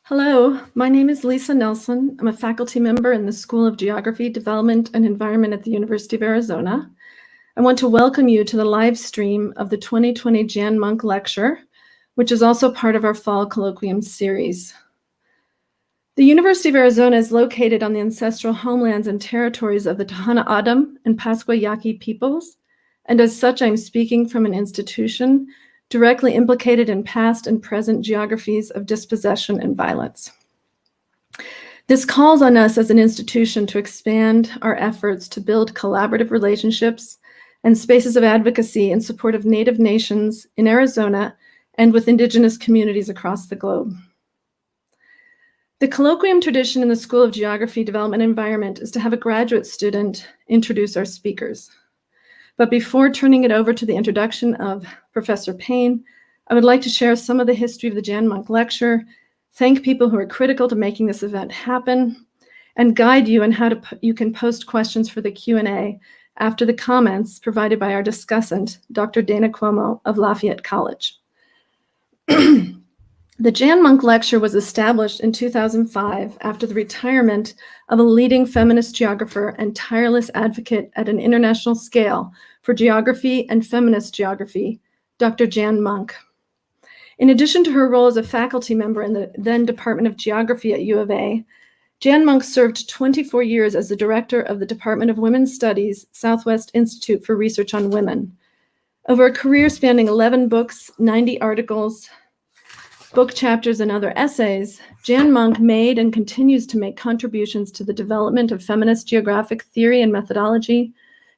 Hello, my name is Lisa Nelson. I'm a faculty member in the School of Geography, Development, and Environment at the University of Arizona. I want to welcome you to the live stream of the 2020 Jan Monk Lecture, which is also part of our Fall Colloquium series. The University of Arizona is located on the ancestral homelands and territories of the Tohono O'odham and Pascua Yaqui peoples, and as such, I'm speaking from an institution directly implicated in past and present geographies of dispossession and violence. This calls on us as an institution to expand our efforts to build collaborative relationships and spaces of advocacy in support of Native nations in Arizona and with Indigenous communities across the globe. The colloquium tradition in the School of Geography, Development, and Environment is to have a graduate student introduce our speakers. But before turning it over to the introduction of Professor Payne, I would like to share some of the history of the Jan Monk Lecture, thank people who are critical to making this event happen, and guide you on how you can post questions for the Q&A after the comments provided by our discussant, Dr. Dana Cuomo of Lafayette College. The Jan Monk Lecture was established in 2005 after the retirement of a leading feminist geographer and tireless advocate at an international scale for geography and feminist geography, Dr. Jan Monk. In addition to her role as a faculty member in the then Department of Geography at U of A, Jan Monk served 24 years as the director of the Department of Women's Studies, Southwest Institute for Research on Women. Over a career spanning 11 books, 90 articles, book chapters, and other essays, Jan Monk made and continues to make contributions to the development of feminist geographic theory and methodology,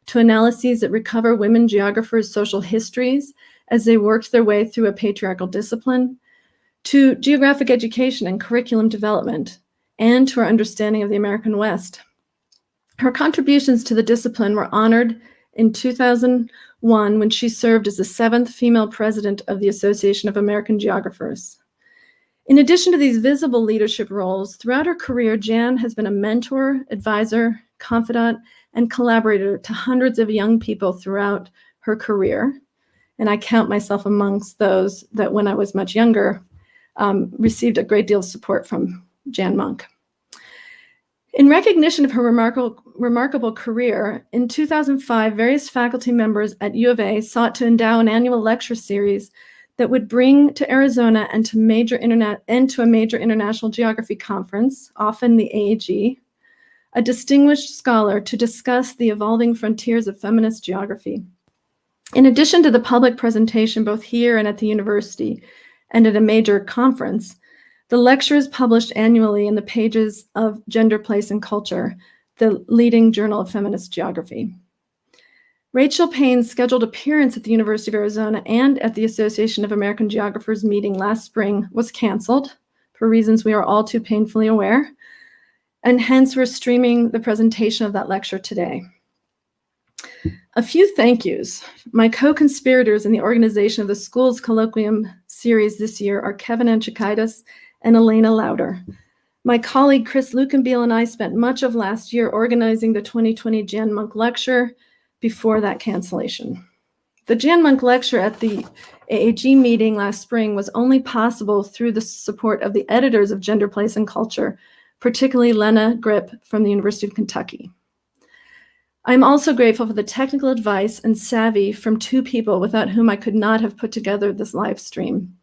to analyses that recover women geographers' social histories as they worked their way through a patriarchal discipline, to geographic education and curriculum development, and to our understanding of the American West. Her contributions to the discipline were honored in 2001 when she served as the 7th female president of the Association of American Geographers. In addition to these visible leadership roles, throughout her career, Jan has been a mentor, advisor, confidant, and collaborator to hundreds of young people throughout her career. And I count myself amongst those that when I was much younger, received a great deal of support from Jan Monk. In recognition of her remarkable career, in 2005, various faculty members at U of A sought to endow an annual lecture series that would bring to Arizona and to a major international geography conference, often the AAG, a distinguished scholar to discuss the evolving frontiers of feminist geography. In addition to the public presentation, both here and at the university, and at a major conference, the lecture is published annually in the pages of Gender, Place, and Culture, the leading journal of feminist geography. Rachel Payne's scheduled appearance at the University of Arizona and at the Association of American Geographers meeting last spring was canceled for reasons we are all too painfully aware, and hence we're streaming the presentation of that lecture today. A few thank yous. My co-conspirators in the organization of the school's colloquium series this year are Kevin Anchikaitis and Elena Lauder. My colleague Chris Lukenbiel and I spent much of last year organizing the 2020 Jan Monk Lecture before that cancellation. The Jan Monk Lecture at the AAG meeting last spring was only possible through the support of the editors of Gender, Place, and Culture, particularly Lena Grip from the University of Kentucky. I'm also grateful for the technical advice and savvy from two people without whom I could not have put together this live stream: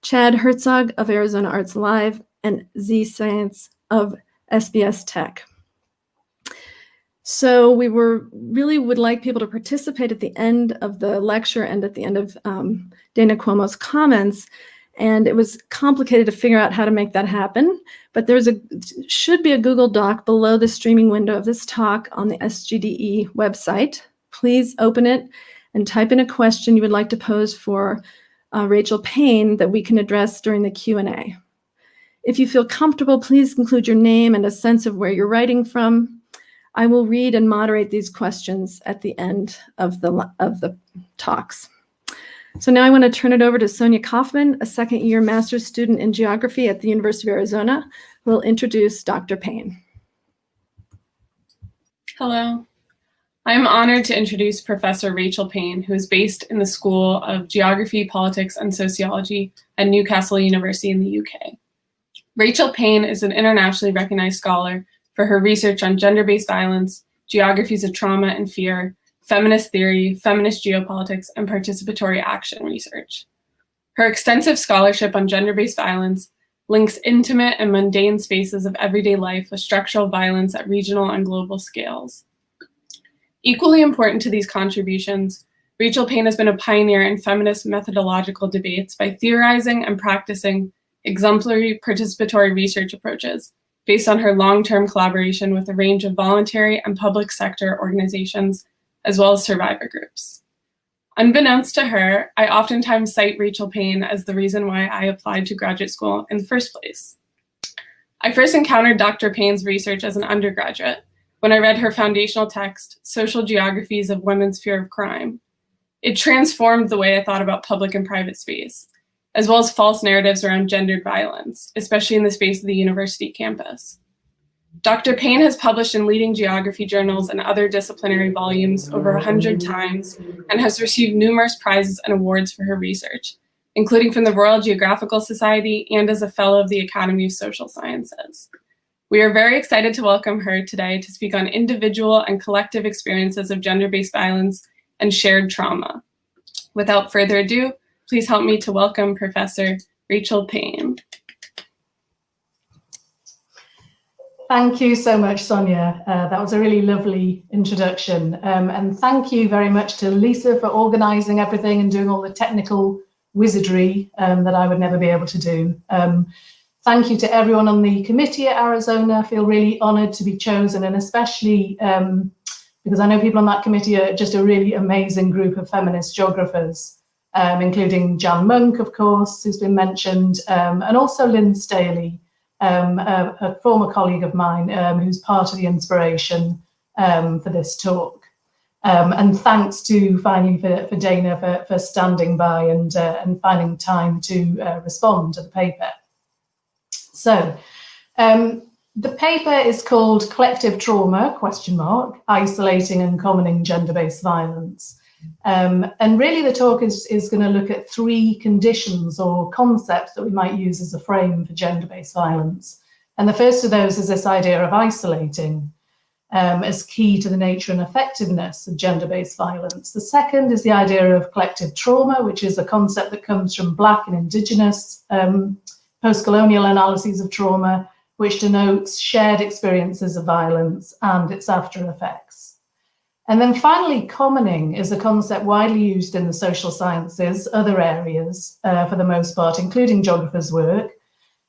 Chad Herzog of Arizona Arts Live and Z Science of SBS Tech. So we really would like people to participate at the end of the lecture and at the end of Dana Cuomo's comments. And it was complicated to figure out how to make that happen. But should be a Google Doc below the streaming window of this talk on the SGDE website. Please open it and type in a question you would like to pose for Rachel Payne that we can address during the Q&A. If you feel comfortable, please include your name and a sense of where you're writing from. I will read and moderate these questions at the end of the talks. So now I want to turn it over to Sonia Kaufman, a second-year master's student in geography at the University of Arizona, who will introduce Dr. Payne. Hello. I'm honored to introduce Professor Rachel Payne, who is based in the School of Geography, Politics, and Sociology at Newcastle University in the UK. Rachel Payne is an internationally recognized scholar for her research on gender-based violence, geographies of trauma and fear, feminist theory, feminist geopolitics, and participatory action research. Her extensive scholarship on gender-based violence links intimate and mundane spaces of everyday life with structural violence at regional and global scales. Equally important to these contributions, Rachel Payne has been a pioneer in feminist methodological debates by theorizing and practicing exemplary participatory research approaches based on her long-term collaboration with a range of voluntary and public sector organizations, as well as survivor groups. Unbeknownst to her, I oftentimes cite Rachel Payne as the reason why I applied to graduate school in the first place. I first encountered Dr. Payne's research as an undergraduate when I read her foundational text, Social Geographies of Women's Fear of Crime. It transformed the way I thought about public and private space, as well as false narratives around gendered violence, especially in the space of the university campus. Dr. Payne has published in leading geography journals and other disciplinary volumes over 100 times and has received numerous prizes and awards for her research, including from the Royal Geographical Society and as a fellow of the Academy of Social Sciences. We are very excited to welcome her today to speak on individual and collective experiences of gender-based violence and shared trauma. Without further ado, please help me to welcome Professor Rachel Payne. Thank you so much, Sonia. That was a really lovely introduction. And thank you very much to Lisa for organising everything and doing all the technical wizardry that I would never be able to do. Thank you to everyone on the committee at Arizona. I feel really honoured to be chosen, and especially because I know people on that committee are just a really amazing group of feminist geographers, including Jan Monk, of course, who's been mentioned, and also Lynn Staley, a former colleague of mine who's part of the inspiration for this talk. And thanks to finally for Dana for standing by and finding time to respond to the paper. So the paper is called Collective Trauma, ? Isolating and Commoning Gender-Based Violence. And really the talk is going to look at three conditions or concepts that we might use as a frame for gender-based violence. And the first of those is this idea of isolating as key to the nature and effectiveness of gender-based violence. The second is the idea of collective trauma, which is a concept that comes from Black and Indigenous post-colonial analyses of trauma, which denotes shared experiences of violence and its after effects. And then finally, commoning is a concept widely used in the social sciences, other areas for the most part, including geographers' work,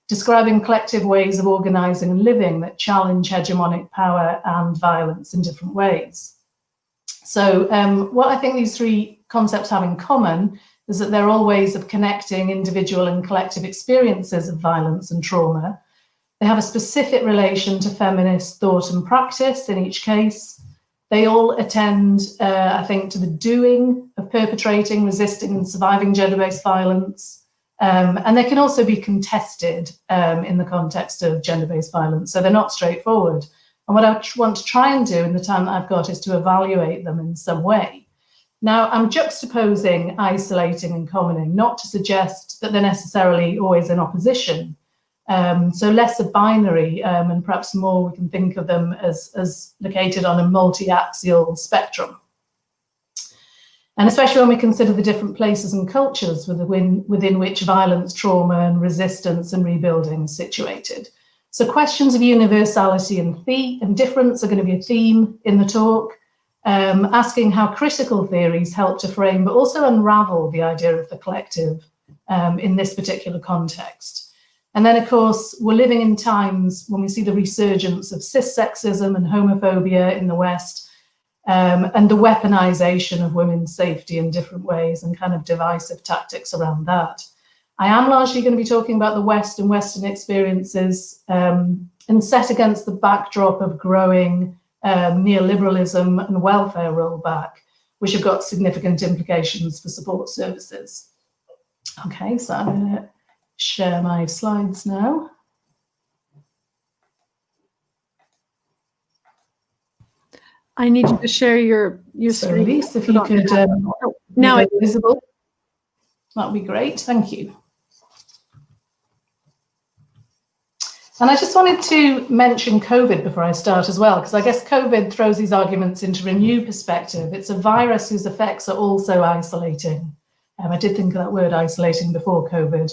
describing collective ways of organising and living that challenge hegemonic power and violence in different ways. So what I think these three concepts have in common is that they're all ways of connecting individual and collective experiences of violence and trauma. They have a specific relation to feminist thought and practice in each case. They all attend, I think, to the doing of perpetrating, resisting and surviving gender-based violence. And they can also be contested in the context of gender-based violence. So they're not straightforward. And what I want to try and do in the time that I've got is to evaluate them in some way. Now, I'm juxtaposing isolating and commoning, not to suggest that they're necessarily always in opposition. So less a binary and perhaps more we can think of them as located on a multi-axial spectrum. And especially when we consider the different places and cultures within which violence, trauma and resistance and rebuilding is situated. So questions of universality and difference are going to be a theme in the talk, asking how critical theories help to frame but also unravel the idea of the collective in this particular context. And then, of course, we're living in times when we see the resurgence of cis-sexism and homophobia in the West, and the weaponization of women's safety in different ways and kind of divisive tactics around that. I am largely going to be talking about the West and Western experiences and set against the backdrop of growing neoliberalism and welfare rollback, which have got significant implications for support services. Okay, so I'm going to share my slides now. I need you to share your So screen. Elise, if you could now make it visible, that would be great. Thank you. And I just wanted to mention COVID before I start as well, because I guess COVID throws these arguments into a new perspective. It's a virus whose effects are also isolating. I did think of that word isolating before COVID.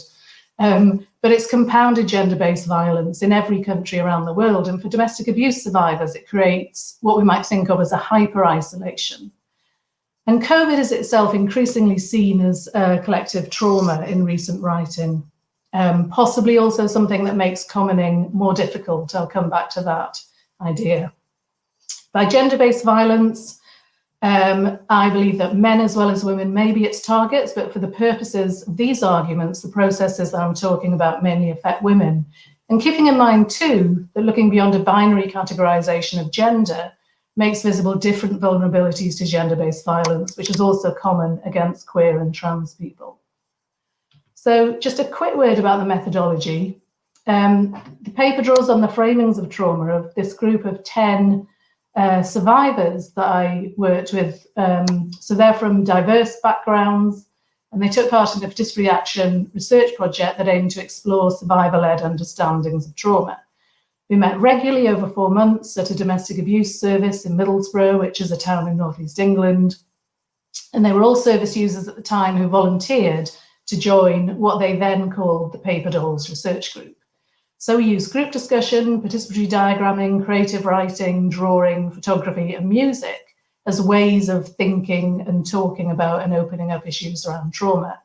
But it's compounded gender-based violence in every country around the world. And for domestic abuse survivors, it creates what we might think of as a hyper-isolation. And COVID is itself increasingly seen as collective trauma in recent writing. Possibly also something that makes commenting more difficult. I'll come back to that idea. By gender-based violence, I believe that men as well as women may be its targets, but for the purposes of these arguments, the processes that I'm talking about mainly affect women. And keeping in mind too, that looking beyond a binary categorization of gender makes visible different vulnerabilities to gender-based violence, which is also common against queer and trans people. So just a quick word about the methodology. The paper draws on the framings of trauma of this group of 10 survivors that I worked with. So they're from diverse backgrounds, and they took part in a participatory action research project that aimed to explore survivor-led understandings of trauma. We met regularly over 4 months at a domestic abuse service in Middlesbrough, which is a town in northeast England. And they were all service users at the time who volunteered to join what they then called the Paper Dolls Research Group. So we used group discussion, participatory diagramming, creative writing, drawing, photography, and music as ways of thinking and talking about and opening up issues around trauma.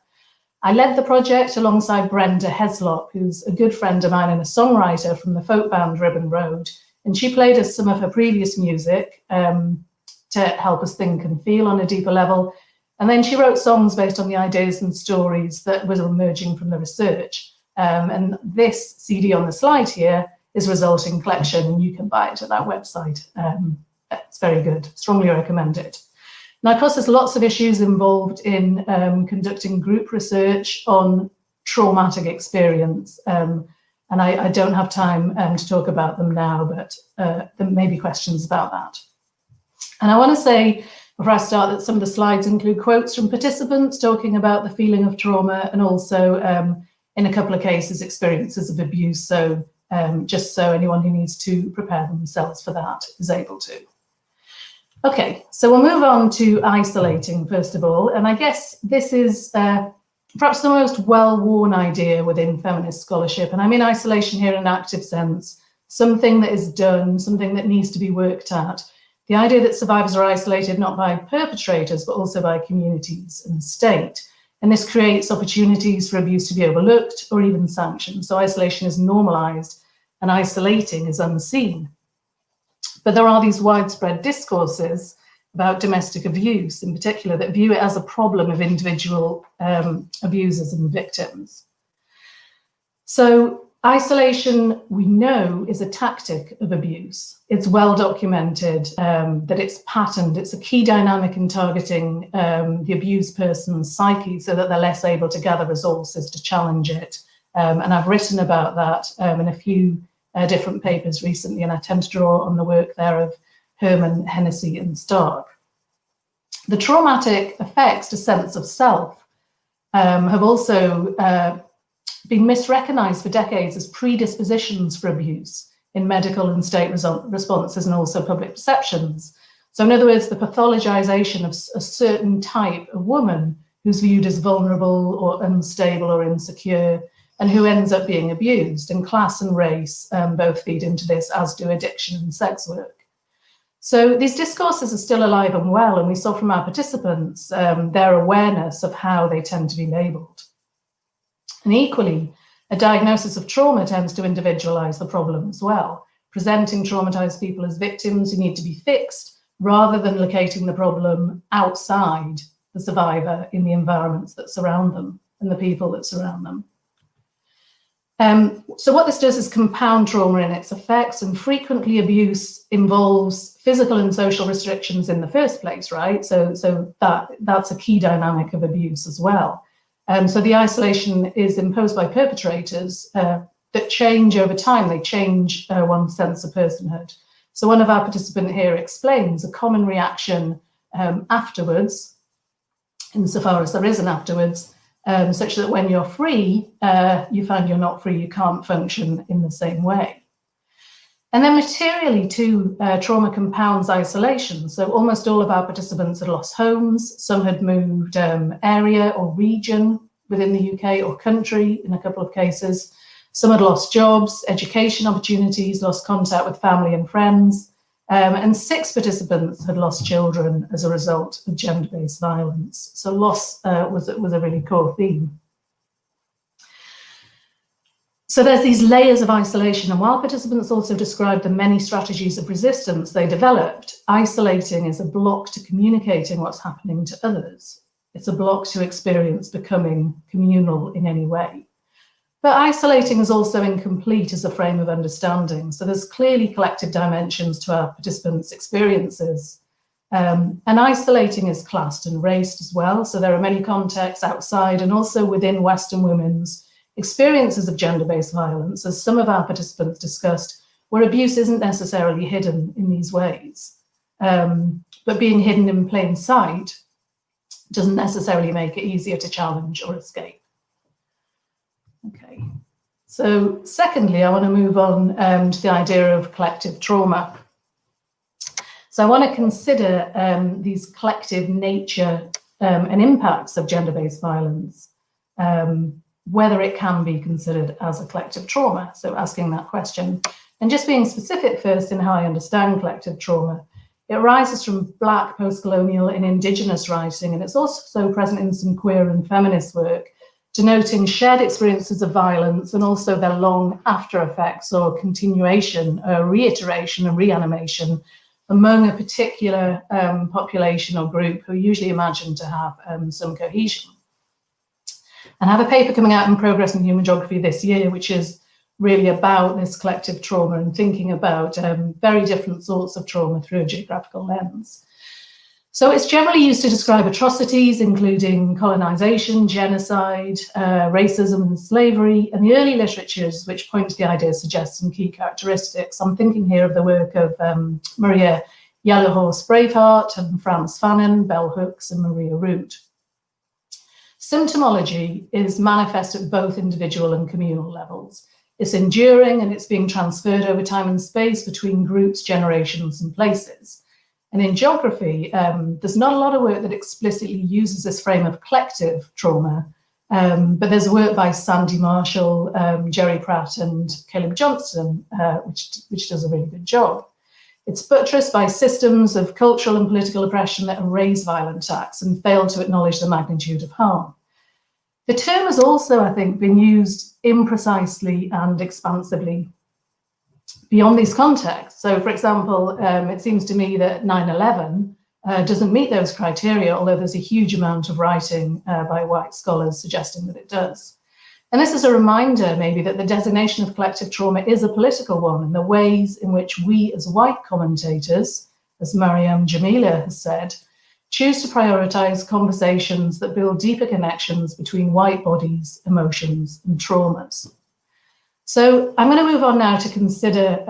I led the project alongside Brenda Heslop, who's a good friend of mine and a songwriter from the folk band Ribbon Road, and she played us some of her previous music to help us think and feel on a deeper level. And then she wrote songs based on the ideas and stories that were emerging from the research. And this CD on the slide here is a resulting collection, and you can buy it at that website. It's very good, strongly recommend it. Now, of course, there's lots of issues involved in conducting group research on traumatic experience. And I don't have time to talk about them now, but there may be questions about that. And I want to say, before I start, that some of the slides include quotes from participants talking about the feeling of trauma, and also, in a couple of cases, experiences of abuse. So just so anyone who needs to prepare themselves for that is able to. Okay, so we'll move on to isolating, first of all. And I guess this is perhaps the most well-worn idea within feminist scholarship. And I mean isolation here in an active sense, something that is done, something that needs to be worked at. The idea that survivors are isolated not by perpetrators, but also by communities and the state. And this creates opportunities for abuse to be overlooked or even sanctioned. So isolation is normalized and isolating is unseen. But there are these widespread discourses about domestic abuse in particular that view it as a problem of individual abusers and victims. So isolation, we know, is a tactic of abuse. It's well documented that it's patterned. It's a key dynamic in targeting the abused person's psyche so that they're less able to gather resources to challenge it. And I've written about that in a few different papers recently, and I tend to draw on the work there of Herman, Hennessy, and Stark. The traumatic effects to sense of self have also been misrecognized for decades as predispositions for abuse in medical and state responses and also public perceptions. So in other words, the pathologization of a certain type of woman who's viewed as vulnerable or unstable or insecure and who ends up being abused, and class and race both feed into this, as do addiction and sex work. So these discourses are still alive and well, and we saw from our participants their awareness of how they tend to be labelled. And equally, a diagnosis of trauma tends to individualize the problem as well, presenting traumatized people as victims who need to be fixed, rather than locating the problem outside the survivor in the environments that surround them and the people that surround them. So what this does is compound trauma in its effects, and frequently abuse involves physical and social restrictions in the first place, right? So that's a key dynamic of abuse as well. So the isolation is imposed by perpetrators that change over time. They change one's sense of personhood. So one of our participants here explains a common reaction afterwards, insofar as there is an afterwards, such that when you're free, you find you're not free, you can't function in the same way. And then materially too, trauma compounds isolation. So almost all of our participants had lost homes, some had moved area or region within the UK or country in a couple of cases. Some had lost jobs, education opportunities, lost contact with family and friends. And 6 participants had lost children as a result of gender-based violence. So loss was a really core theme. So there's these layers of isolation, and while participants also described the many strategies of resistance they developed, isolating is a block to communicating what's happening to others. It's a block to experience becoming communal in any way. But isolating is also incomplete as a frame of understanding. So there's clearly collective dimensions to our participants' experiences. And isolating is classed and raced as well. So there are many contexts outside and also within Western women's experiences of gender-based violence, as some of our participants discussed, where abuse isn't necessarily hidden in these ways. But being hidden in plain sight doesn't necessarily make it easier to challenge or escape. Okay, so secondly, I want to move on to the idea of collective trauma. So I want to consider these collective nature and impacts of gender-based violence, whether it can be considered as a collective trauma. So asking that question, and just being specific first in how I understand collective trauma. It arises from Black, post-colonial and Indigenous writing, and it's also present in some queer and feminist work, denoting shared experiences of violence and also their long after effects or continuation, reiteration and reanimation among a particular population or group who are usually imagined to have some cohesion. And I have a paper coming out in Progress in Human Geography this year, which is really about this collective trauma and thinking about very different sorts of trauma through a geographical lens. So it's generally used to describe atrocities, including colonization, genocide, racism and slavery, and the early literatures which point to the idea suggest some key characteristics. I'm thinking here of the work of Maria Yellowhorse-Braveheart and Frantz Fanon, Bell Hooks and Maria Root. Symptomology is manifest at both individual and communal levels. It's enduring and it's being transferred over time and space between groups, generations and places. And in geography, there's not a lot of work that explicitly uses this frame of collective trauma, but there's work by Sandy Marshall, Jerry Pratt and Caleb Johnston, which does a really good job. It's buttressed by systems of cultural and political oppression that erase violent acts and fail to acknowledge the magnitude of harm. The term has also, I think, been used imprecisely and expansively beyond these contexts. So, for example, it seems to me that 9/11 doesn't meet those criteria, although there's a huge amount of writing by white scholars suggesting that it does. And this is a reminder, maybe, that the designation of collective trauma is a political one, and the ways in which we as white commentators, as Mariam Jamila has said, choose to prioritize conversations that build deeper connections between white bodies, emotions, and traumas. So I'm going to move on now to consider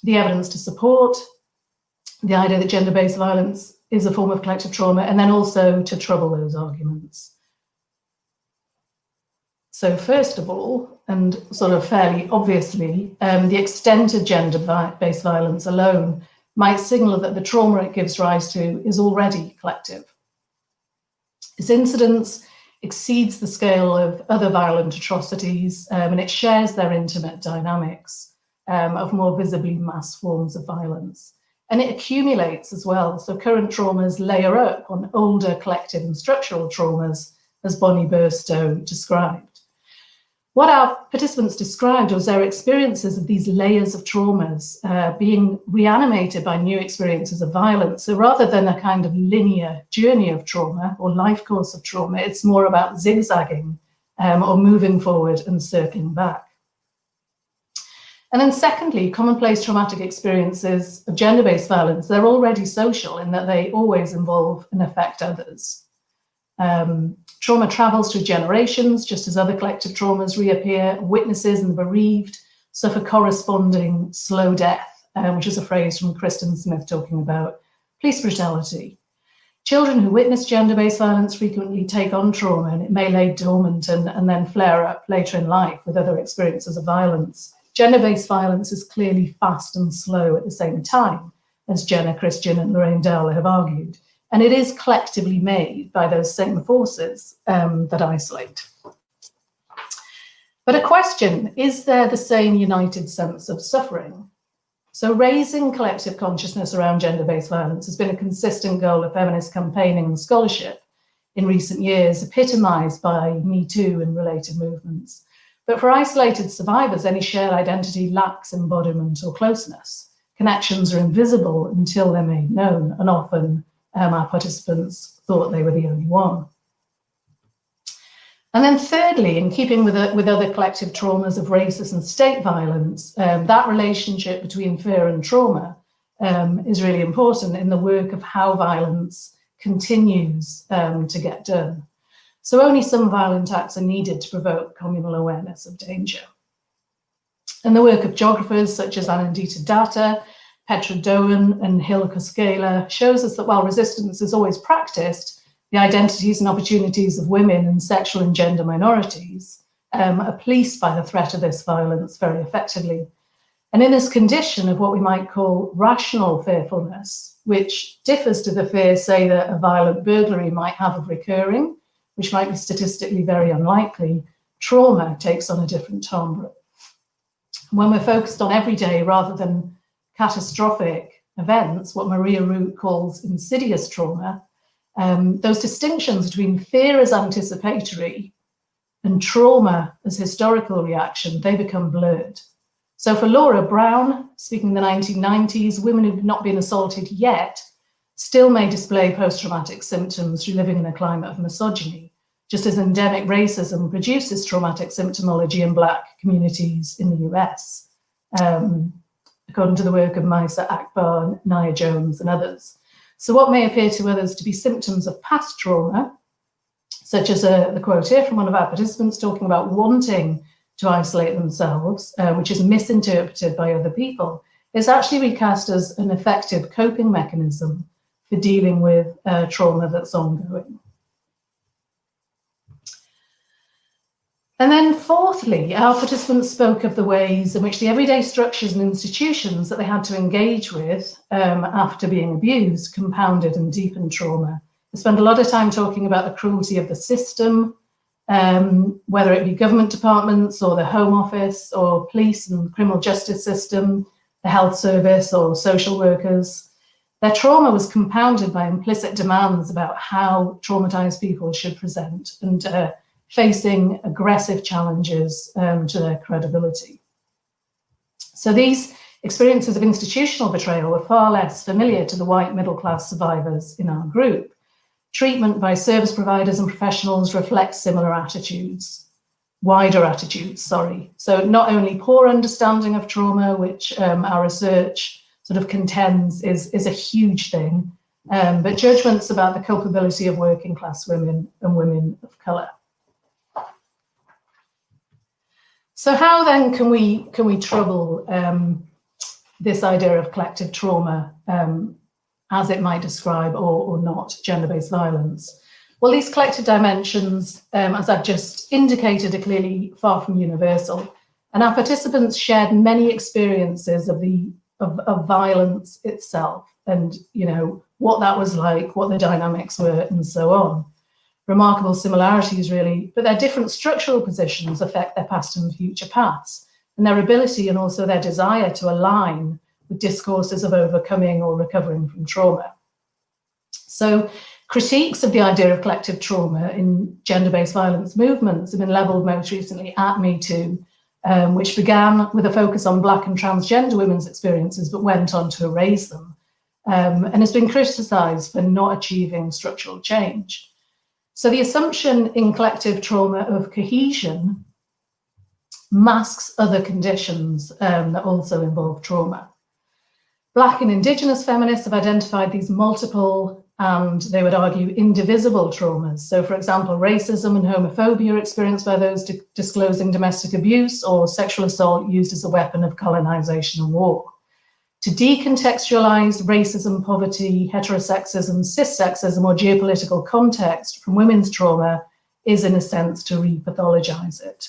the evidence to support the idea that gender-based violence is a form of collective trauma, and then also to trouble those arguments. So first of all, and sort of fairly obviously, the extent of gender-based violence alone might signal that the trauma it gives rise to is already collective. Its incidence exceeds the scale of other violent atrocities, and it shares their intimate dynamics of more visibly mass forms of violence. And it accumulates as well. So current traumas layer up on older collective and structural traumas, as Bonnie Burstow described. What our participants described was their experiences of these layers of traumas being reanimated by new experiences of violence. So rather than a kind of linear journey of trauma or life course of trauma, it's more about zigzagging or moving forward and circling back. And then secondly, commonplace traumatic experiences of gender-based violence, they're already social in that they always involve and affect others. Trauma travels through generations, just as other collective traumas reappear. Witnesses and the bereaved suffer corresponding slow death, which is a phrase from Kristen Smith talking about police brutality. Children who witness gender-based violence frequently take on trauma, and it may lay dormant and then flare up later in life with other experiences of violence. Gender-based violence is clearly fast and slow at the same time, as Jenna Christian and Lorraine Dowler have argued, and it is collectively made by those same forces that isolate. But a question, is there the same united sense of suffering? So raising collective consciousness around gender-based violence has been a consistent goal of feminist campaigning and scholarship in recent years, epitomised by Me Too and related movements. But for isolated survivors, any shared identity lacks embodiment or closeness. Connections are invisible until they're made known, and often our participants thought they were the only one. And then thirdly, in keeping with other collective traumas of racist and state violence, that relationship between fear and trauma is really important in the work of how violence continues to get done. So only some violent acts are needed to provoke communal awareness of danger. And the work of geographers such as Anindita Datta, Petra Doan and Hilke Skala shows us that while resistance is always practiced, the identities and opportunities of women and sexual and gender minorities are policed by the threat of this violence very effectively. And in this condition of what we might call rational fearfulness, which differs to the fear, say, that a violent burglary might have of recurring, which might be statistically very unlikely, trauma takes on a different timbre. When we're focused on everyday rather than catastrophic events, what Maria Root calls insidious trauma, those distinctions between fear as anticipatory and trauma as historical reaction, they become blurred. So for Laura Brown, speaking in the 1990s, women who've not been assaulted yet still may display post-traumatic symptoms through living in a climate of misogyny, just as endemic racism produces traumatic symptomology in Black communities in the US, according to the work of Maisa Akbar, Nia Jones, and others. So what may appear to others to be symptoms of past trauma, such as the quote here from one of our participants talking about wanting to isolate themselves, which is misinterpreted by other people, is actually recast as an effective coping mechanism for dealing with trauma that's ongoing. And then fourthly, our participants spoke of the ways in which the everyday structures and institutions that they had to engage with after being abused compounded and deepened trauma. They spent a lot of time talking about the cruelty of the system, whether it be government departments or the Home Office or police and criminal justice system, the health service or social workers. Their trauma was compounded by implicit demands about how traumatized people should present and facing aggressive challenges to their credibility. So these experiences of institutional betrayal were far less familiar to the white middle-class survivors in our group. Treatment by service providers and professionals reflects similar attitudes, wider attitudes, sorry. So not only poor understanding of trauma, which our research sort of contends is a huge thing, but judgments about the culpability of working class women and women of colour. So how then can we trouble this idea of collective trauma as it might describe or not gender-based violence? Well, these collective dimensions, as I've just indicated, are clearly far from universal. And our participants shared many experiences of violence itself and, you know, what that was like, what the dynamics were, and so on. Remarkable similarities, really, but their different structural positions affect their past and future paths, and their ability and also their desire to align with discourses of overcoming or recovering from trauma. So critiques of the idea of collective trauma in gender-based violence movements have been levelled most recently at Me Too, which began with a focus on Black and transgender women's experiences, but went on to erase them, and has been criticised for not achieving structural change. So the assumption in collective trauma of cohesion masks other conditions that also involve trauma. Black and Indigenous feminists have identified these multiple and, they would argue, indivisible traumas. So, for example, racism and homophobia experienced by those disclosing domestic abuse or sexual assault used as a weapon of colonization and war. To decontextualize racism, poverty, heterosexism, cissexism, or geopolitical context from women's trauma is, in a sense, to repathologize it.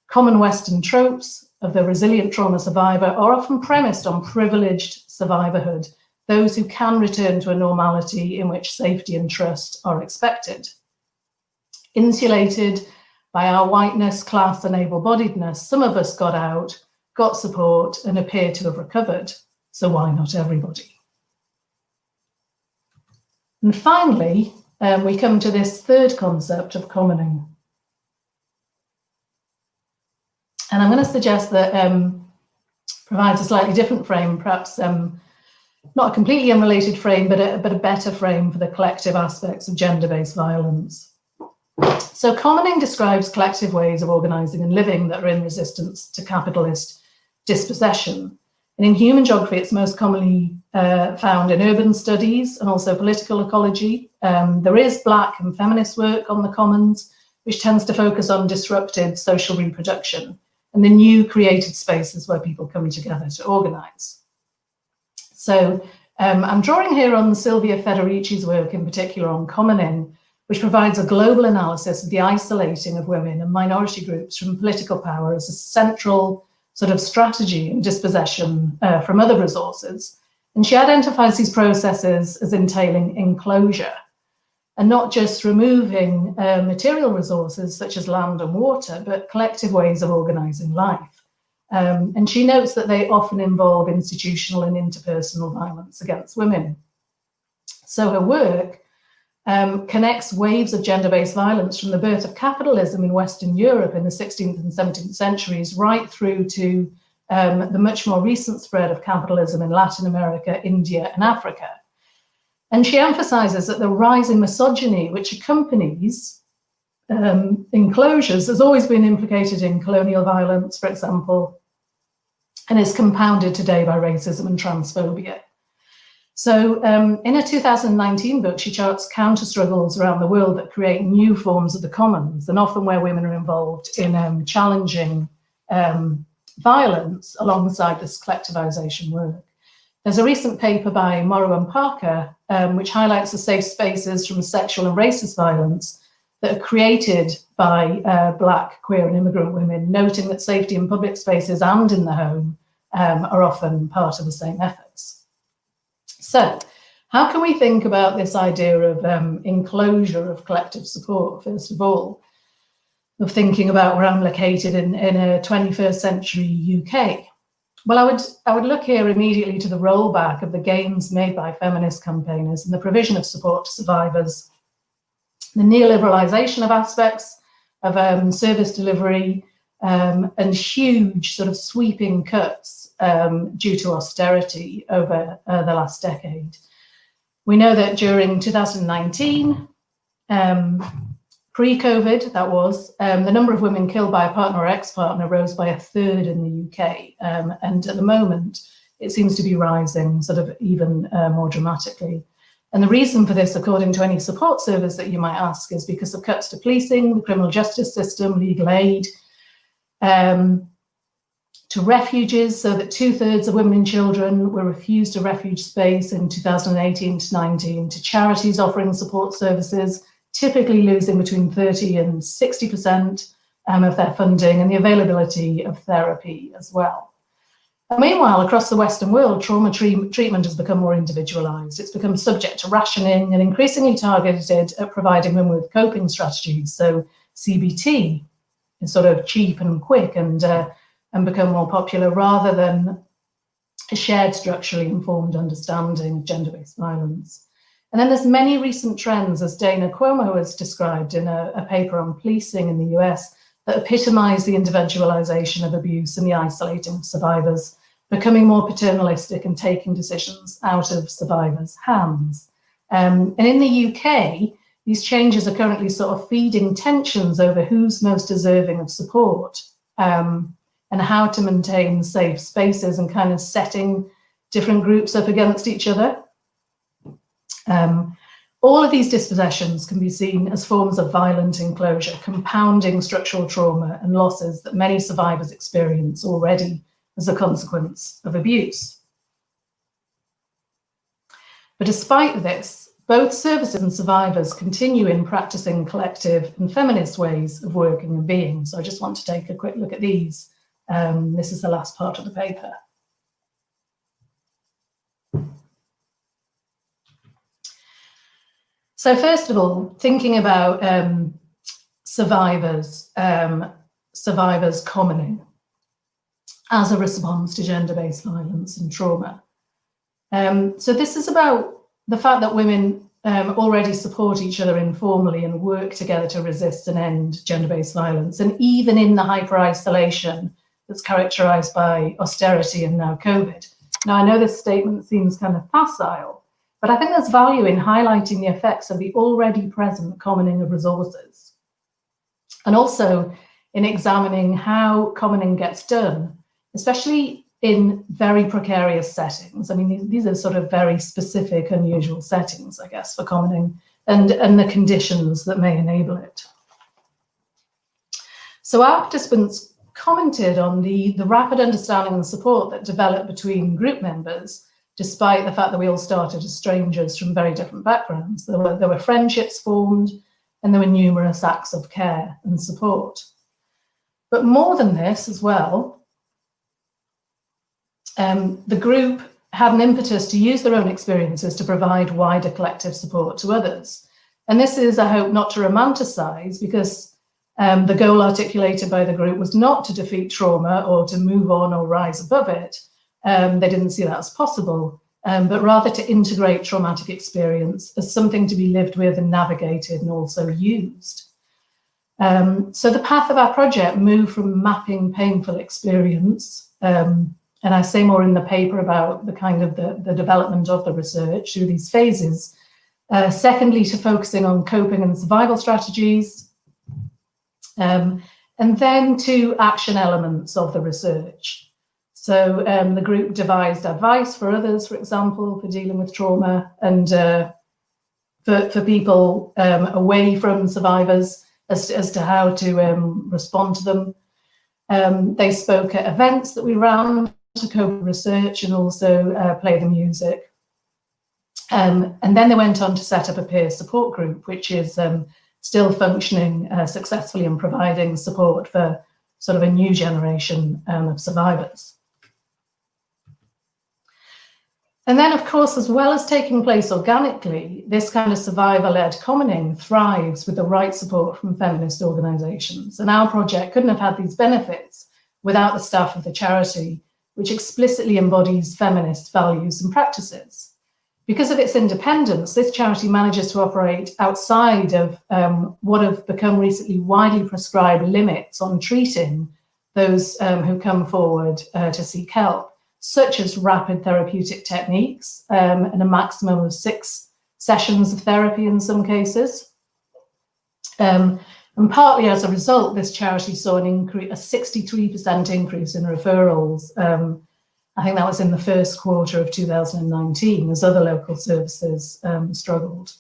Common Western tropes of the resilient trauma survivor are often premised on privileged survivorhood, those who can return to a normality in which safety and trust are expected. Insulated by our whiteness, class, and able-bodiedness, some of us got out, got support, and appear to have recovered. So why not everybody? And finally, we come to this third concept of commoning. And I'm going to suggest that provides a slightly different frame, perhaps not a completely unrelated frame, but a better frame for the collective aspects of gender-based violence. So commoning describes collective ways of organising and living that are in resistance to capitalist dispossession. And in human geography, it's most commonly found in urban studies and also political ecology. There is Black and feminist work on the commons, which tends to focus on disrupted social reproduction and the new created spaces where people come together to organise. So I'm drawing here on Silvia Federici's work in particular on commoning, which provides a global analysis of the isolating of women and minority groups from political power as a central sort of strategy in dispossession from other resources. And she identifies these processes as entailing enclosure and not just removing material resources such as land and water, but collective ways of organising life. And she notes that they often involve institutional and interpersonal violence against women. So her work connects waves of gender-based violence from the birth of capitalism in Western Europe in the 16th and 17th centuries right through to the much more recent spread of capitalism in Latin America, India, and Africa. And she emphasizes that the rise in misogyny, which accompanies enclosures, has always been implicated in colonial violence, for example, and is compounded today by racism and transphobia. So in a 2019 book, she charts counter struggles around the world that create new forms of the commons, and often where women are involved in challenging violence alongside this collectivization work. There's a recent paper by Morrow and Parker, which highlights the safe spaces from sexual and racist violence that are created by Black, queer, and immigrant women, noting that safety in public spaces and in the home are often part of the same efforts. So, how can we think about this idea of enclosure of collective support, first of all, of thinking about where I'm located in a 21st century UK? Well, I would look here immediately to the rollback of the gains made by feminist campaigners and the provision of support to survivors, the neoliberalisation of aspects of service delivery, and huge sort of sweeping cuts due to austerity over the last decade. We know that during 2019, pre-COVID, that was, the number of women killed by a partner or ex-partner rose by 1/3 in the UK. And at the moment, it seems to be rising sort of even more dramatically. And the reason for this, according to any support service that you might ask, is because of cuts to policing, the criminal justice system, legal aid, to refuges, so that 2/3 of women and children were refused a refuge space in 2018 to 19, to charities offering support services, typically losing between 30 and 60% of their funding, and the availability of therapy as well. And meanwhile, across the Western world, trauma treatment has become more individualised. It's become subject to rationing and increasingly targeted at providing women with coping strategies. So CBT is sort of cheap and quick and become more popular rather than a shared structurally informed understanding of gender-based violence. And then there's many recent trends, as Dana Cuomo has described in a paper on policing in the US, that epitomise the individualisation of abuse and the isolating of survivors, becoming more paternalistic and taking decisions out of survivors' hands. And in the UK, these changes are currently sort of feeding tensions over who's most deserving of support, and how to maintain safe spaces and kind of setting different groups up against each other. All of these dispossessions can be seen as forms of violent enclosure, compounding structural trauma and losses that many survivors experience already as a consequence of abuse. But despite this, both services and survivors continue in practicing collective and feminist ways of working and being. So I just want to take a quick look at these. This is the last part of the paper. So first of all, thinking about survivors commoning as a response to gender-based violence and trauma. So this is about the fact that women already support each other informally and work together to resist and end gender-based violence, and even in the hyper-isolation that's characterised by austerity and now COVID. Now, I know this statement seems kind of facile, but I think there's value in highlighting the effects of the already present commoning of resources, and also in examining how commoning gets done, especially in very precarious settings. I mean, these are sort of very specific, unusual settings, I guess, for commoning, and the conditions that may enable it. So our participants commented on the rapid understanding and support that developed between group members, despite the fact that we all started as strangers from very different backgrounds. There were friendships formed, and there were numerous acts of care and support. But more than this as well, the group had an impetus to use their own experiences to provide wider collective support to others. And this is, I hope, not to romanticize, because the goal articulated by the group was not to defeat trauma or to move on or rise above it. They didn't see that as possible, but rather to integrate traumatic experience as something to be lived with and navigated and also used. So the path of our project moved from mapping painful experience, and I say more in the paper about the kind of the development of the research through these phases. Secondly, to focusing on coping and survival strategies, and then to action elements of the research. So the group devised advice for others, for example, for dealing with trauma, and for people away from survivors as to how to respond to them. They spoke at events that we ran to cope research and also play the music. And then they went on to set up a peer support group, which is still functioning successfully and providing support for sort of a new generation of survivors. And then, of course, as well as taking place organically, this kind of survivor-led commoning thrives with the right support from feminist organisations. And our project couldn't have had these benefits without the staff of the charity, which explicitly embodies feminist values and practices. Because of its independence, this charity manages to operate outside of what have become recently widely prescribed limits on treating those who come forward to seek help, such as rapid therapeutic techniques and a maximum of 6 sessions of therapy in some cases. And partly as a result, this charity saw a 63% increase in referrals. I think that was in the first quarter of 2019, as other local services struggled.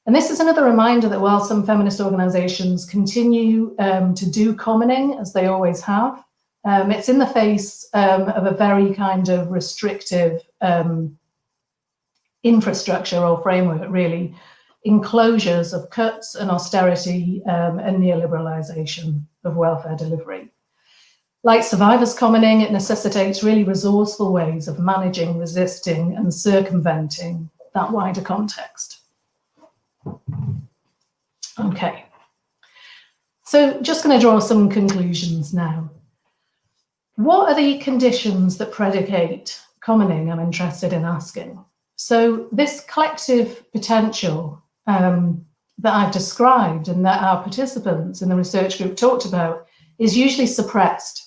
And this is another reminder that while some feminist organisations continue to do commoning, as they always have, it's in the face of a very kind of restrictive infrastructure or framework, really, enclosures of cuts and austerity and neoliberalisation of welfare delivery. Like survivors commoning, it necessitates really resourceful ways of managing, resisting and circumventing that wider context. Okay, so just going to draw some conclusions now. What are the conditions that predicate commoning? I'm interested in asking. So this collective potential that I've described and that our participants in the research group talked about is usually suppressed.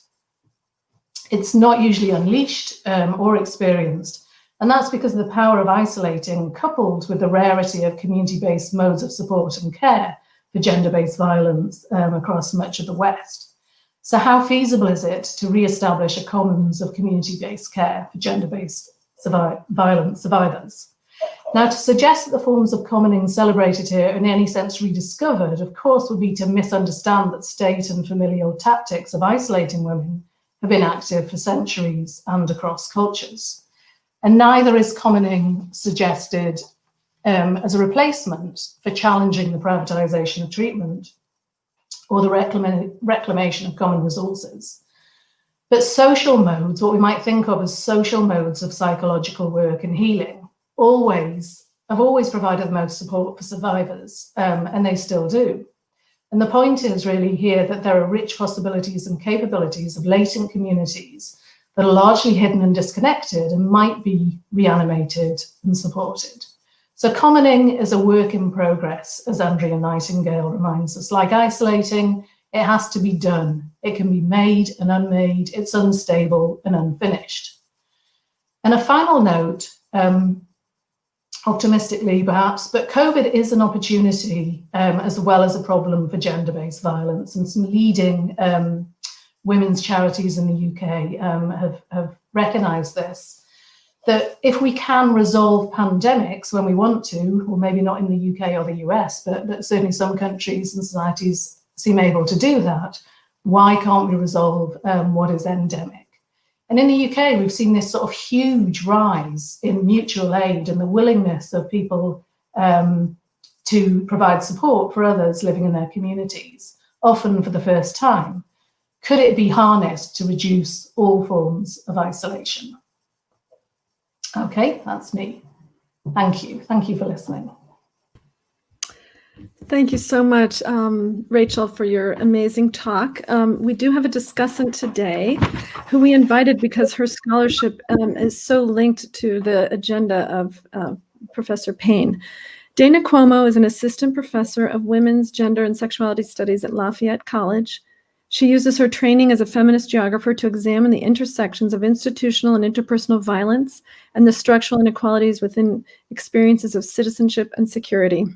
It's not usually unleashed or experienced. And that's because of the power of isolating, coupled with the rarity of community-based modes of support and care for gender-based violence across much of the West. So how feasible is it to re-establish a commons of community-based care for gender-based violence survivors? Now, to suggest that the forms of commoning celebrated here are in any sense rediscovered, of course, would be to misunderstand that state and familial tactics of isolating women have been active for centuries and across cultures. And neither is commoning suggested as a replacement for challenging the privatization of treatment or the reclamation of common resources. But social modes, what we might think of as social modes of psychological work and healing, have always provided the most support for survivors, and they still do. And the point is really here that there are rich possibilities and capabilities of latent communities that are largely hidden and disconnected and might be reanimated and supported. So commoning is a work in progress, as Andrea Nightingale reminds us. Like isolating, it has to be done. It can be made and unmade. It's unstable and unfinished. And a final note, optimistically perhaps, but COVID is an opportunity as well as a problem for gender-based violence, and some leading women's charities in the UK have recognised this, that if we can resolve pandemics when we want to, or maybe not in the UK or the US, but certainly some countries and societies seem able to do that, why can't we resolve what is endemic? And in the UK, we've seen this sort of huge rise in mutual aid and the willingness of people to provide support for others living in their communities, often for the first time. Could it be harnessed to reduce all forms of isolation? Okay, that's me. Thank you. Thank you for listening. Thank you so much, Rachel, for your amazing talk. We do have a discussant today who we invited because her scholarship is so linked to the agenda of Professor Payne. Dana Cuomo is an assistant professor of women's, gender, and sexuality studies at Lafayette College. She uses her training as a feminist geographer to examine the intersections of institutional and interpersonal violence and the structural inequalities within experiences of citizenship and security.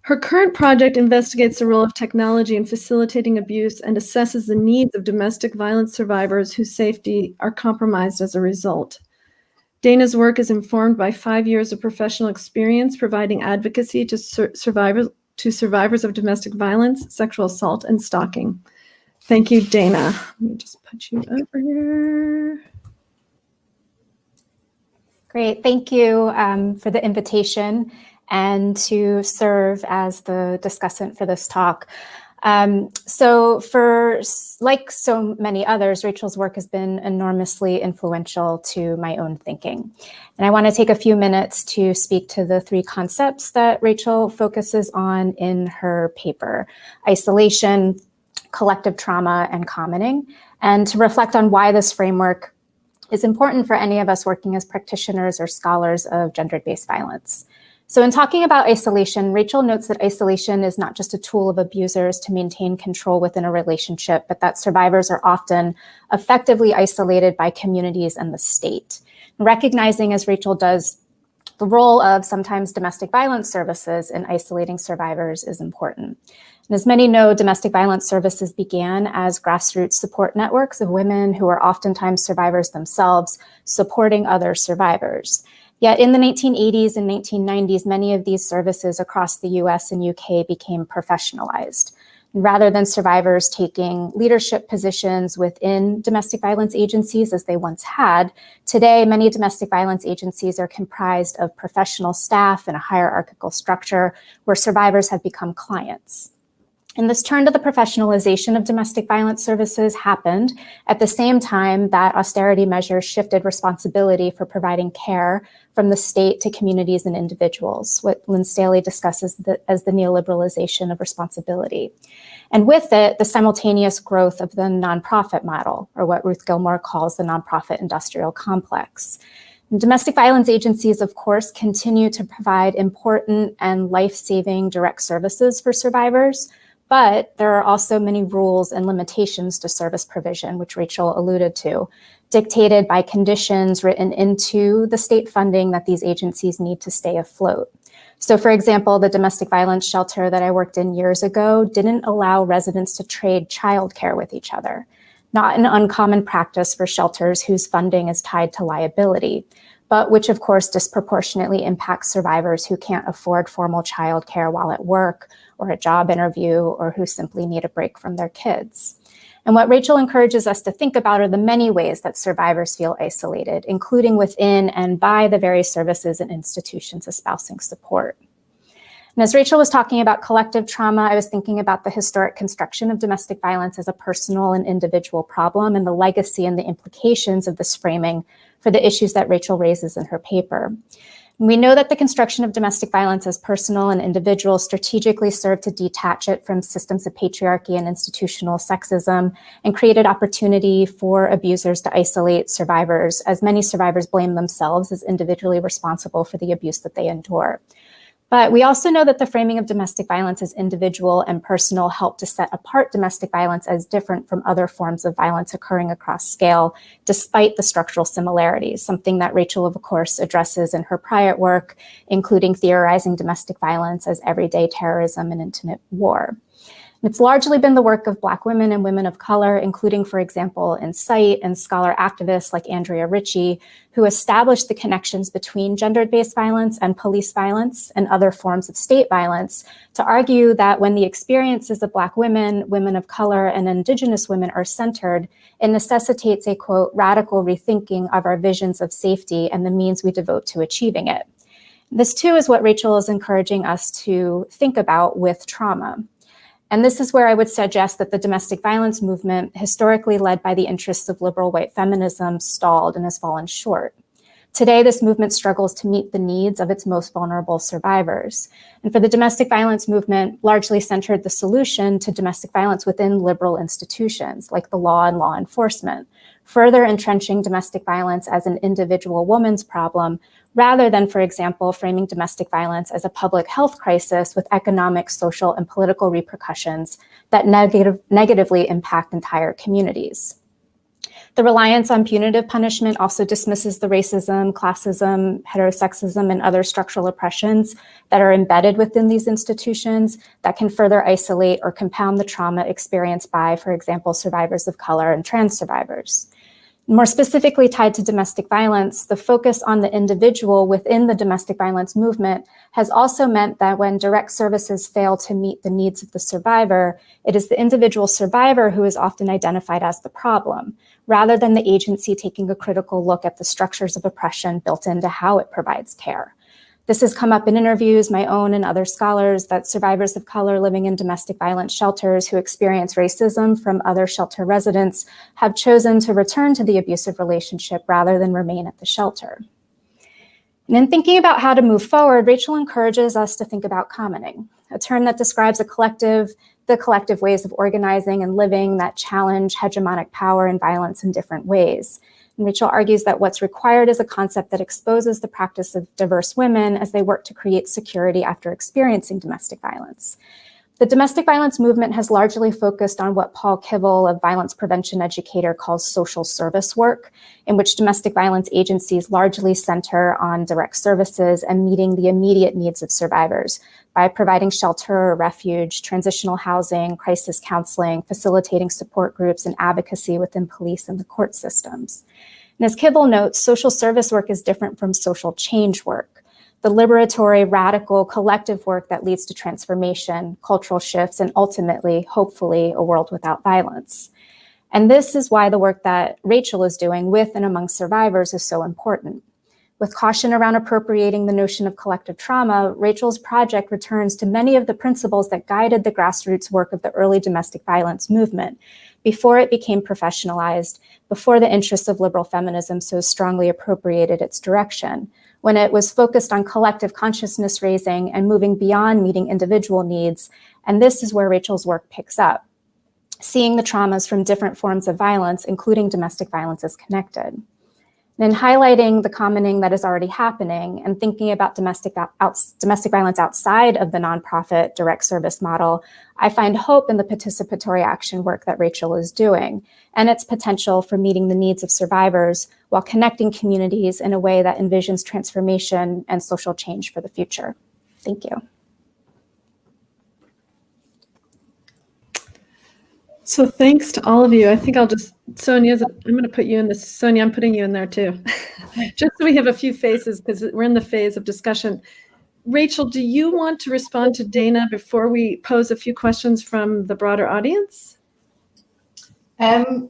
Her current project investigates the role of technology in facilitating abuse and assesses the needs of domestic violence survivors whose safety are compromised as a result. Dana's work is informed by 5 years of professional experience providing advocacy to survivors of domestic violence, sexual assault, and stalking. Thank you, Dana. Let me just put you over here. Great, thank you for the invitation and to serve as the discussant for this talk. Like so many others, Rachel's work has been enormously influential to my own thinking. And I want to take a few minutes to speak to the 3 concepts that Rachel focuses on in her paper: isolation, collective trauma, and commoning, and to reflect on why this framework is important for any of us working as practitioners or scholars of gender-based violence. So in talking about isolation, Rachel notes that isolation is not just a tool of abusers to maintain control within a relationship, but that survivors are often effectively isolated by communities and the state. Recognizing, as Rachel does, the role of sometimes domestic violence services in isolating survivors is important. And as many know, domestic violence services began as grassroots support networks of women who are oftentimes survivors themselves, supporting other survivors. Yet in the 1980s and 1990s, many of these services across the US and UK became professionalized. Rather than survivors taking leadership positions within domestic violence agencies as they once had, today many domestic violence agencies are comprised of professional staff in a hierarchical structure where survivors have become clients. And this turn to the professionalization of domestic violence services happened at the same time that austerity measures shifted responsibility for providing care from the state to communities and individuals, what Lynn Staley discusses as the neoliberalization of responsibility. And with it, the simultaneous growth of the nonprofit model, or what Ruth Gilmore calls the nonprofit industrial complex. And domestic violence agencies, of course, continue to provide important and life-saving direct services for survivors, but there are also many rules and limitations to service provision, which Rachel alluded to, dictated by conditions written into the state funding that these agencies need to stay afloat. So for example, the domestic violence shelter that I worked in years ago didn't allow residents to trade childcare with each other, not an uncommon practice for shelters whose funding is tied to liability, but which of course disproportionately impacts survivors who can't afford formal childcare while at work or a job interview, or who simply need a break from their kids. And what Rachel encourages us to think about are the many ways that survivors feel isolated, including within and by the very services and institutions espousing support. And as Rachel was talking about collective trauma, I was thinking about the historic construction of domestic violence as a personal and individual problem and the legacy and the implications of this framing for the issues that Rachel raises in her paper. And we know that the construction of domestic violence as personal and individual strategically served to detach it from systems of patriarchy and institutional sexism and created opportunity for abusers to isolate survivors, as many survivors blame themselves as individually responsible for the abuse that they endure. But we also know that the framing of domestic violence as individual and personal helped to set apart domestic violence as different from other forms of violence occurring across scale, despite the structural similarities, something that Rachel, of course, addresses in her prior work, including theorizing domestic violence as everyday terrorism and intimate war. It's largely been the work of Black women and women of color, including, for example, Insight and scholar activists like Andrea Ritchie, who established the connections between gender-based violence and police violence and other forms of state violence to argue that when the experiences of Black women, women of color, and Indigenous women are centered, it necessitates a, quote, radical rethinking of our visions of safety and the means we devote to achieving it. This, too, is what Rachel is encouraging us to think about with trauma. And this is where I would suggest that the domestic violence movement, historically led by the interests of liberal white feminism, stalled and has fallen short. Today, this movement struggles to meet the needs of its most vulnerable survivors. And for the domestic violence movement, largely centered the solution to domestic violence within liberal institutions like the law and law enforcement, further entrenching domestic violence as an individual woman's problem, rather than, for example, framing domestic violence as a public health crisis with economic, social, and political repercussions that negatively impact entire communities. The reliance on punitive punishment also dismisses the racism, classism, heterosexism, and other structural oppressions that are embedded within these institutions that can further isolate or compound the trauma experienced by, for example, survivors of color and trans survivors. More specifically tied to domestic violence, the focus on the individual within the domestic violence movement has also meant that when direct services fail to meet the needs of the survivor, it is the individual survivor who is often identified as the problem, rather than the agency taking a critical look at the structures of oppression built into how it provides care. This has come up in interviews, my own and other scholars, that survivors of color living in domestic violence shelters who experience racism from other shelter residents have chosen to return to the abusive relationship rather than remain at the shelter. And in thinking about how to move forward, Rachel encourages us to think about commoning, a term that describes the collective ways of organizing and living that challenge hegemonic power and violence in different ways. And Rachel argues that what's required is a concept that exposes the practice of diverse women as they work to create security after experiencing domestic violence. The domestic violence movement has largely focused on what Paul Kivel, a violence prevention educator, calls social service work, in which domestic violence agencies largely center on direct services and meeting the immediate needs of survivors by providing shelter, refuge, transitional housing, crisis counseling, facilitating support groups, and advocacy within police and the court systems. And as Kivel notes, social service work is different from social change work, the liberatory, radical, collective work that leads to transformation, cultural shifts, and ultimately, hopefully, a world without violence. And this is why the work that Rachel is doing with and among survivors is so important. With caution around appropriating the notion of collective trauma, Rachel's project returns to many of the principles that guided the grassroots work of the early domestic violence movement before it became professionalized, before the interests of liberal feminism so strongly appropriated its direction, when it was focused on collective consciousness raising and moving beyond meeting individual needs. And this is where Rachel's work picks up, seeing the traumas from different forms of violence, including domestic violence, as connected. And in highlighting the commoning that is already happening and thinking about domestic violence outside of the nonprofit direct service model, I find hope in the participatory action work that Rachel is doing and its potential for meeting the needs of survivors while connecting communities in a way that envisions transformation and social change for the future. Thank you. So thanks to all of you. I think I'll just, Sonia, I'm going to put you in this. Sonia, I'm putting you in there too. Just so we have a few faces because we're in the phase of discussion. Rachel, do you want to respond to Dana before we pose a few questions from the broader audience?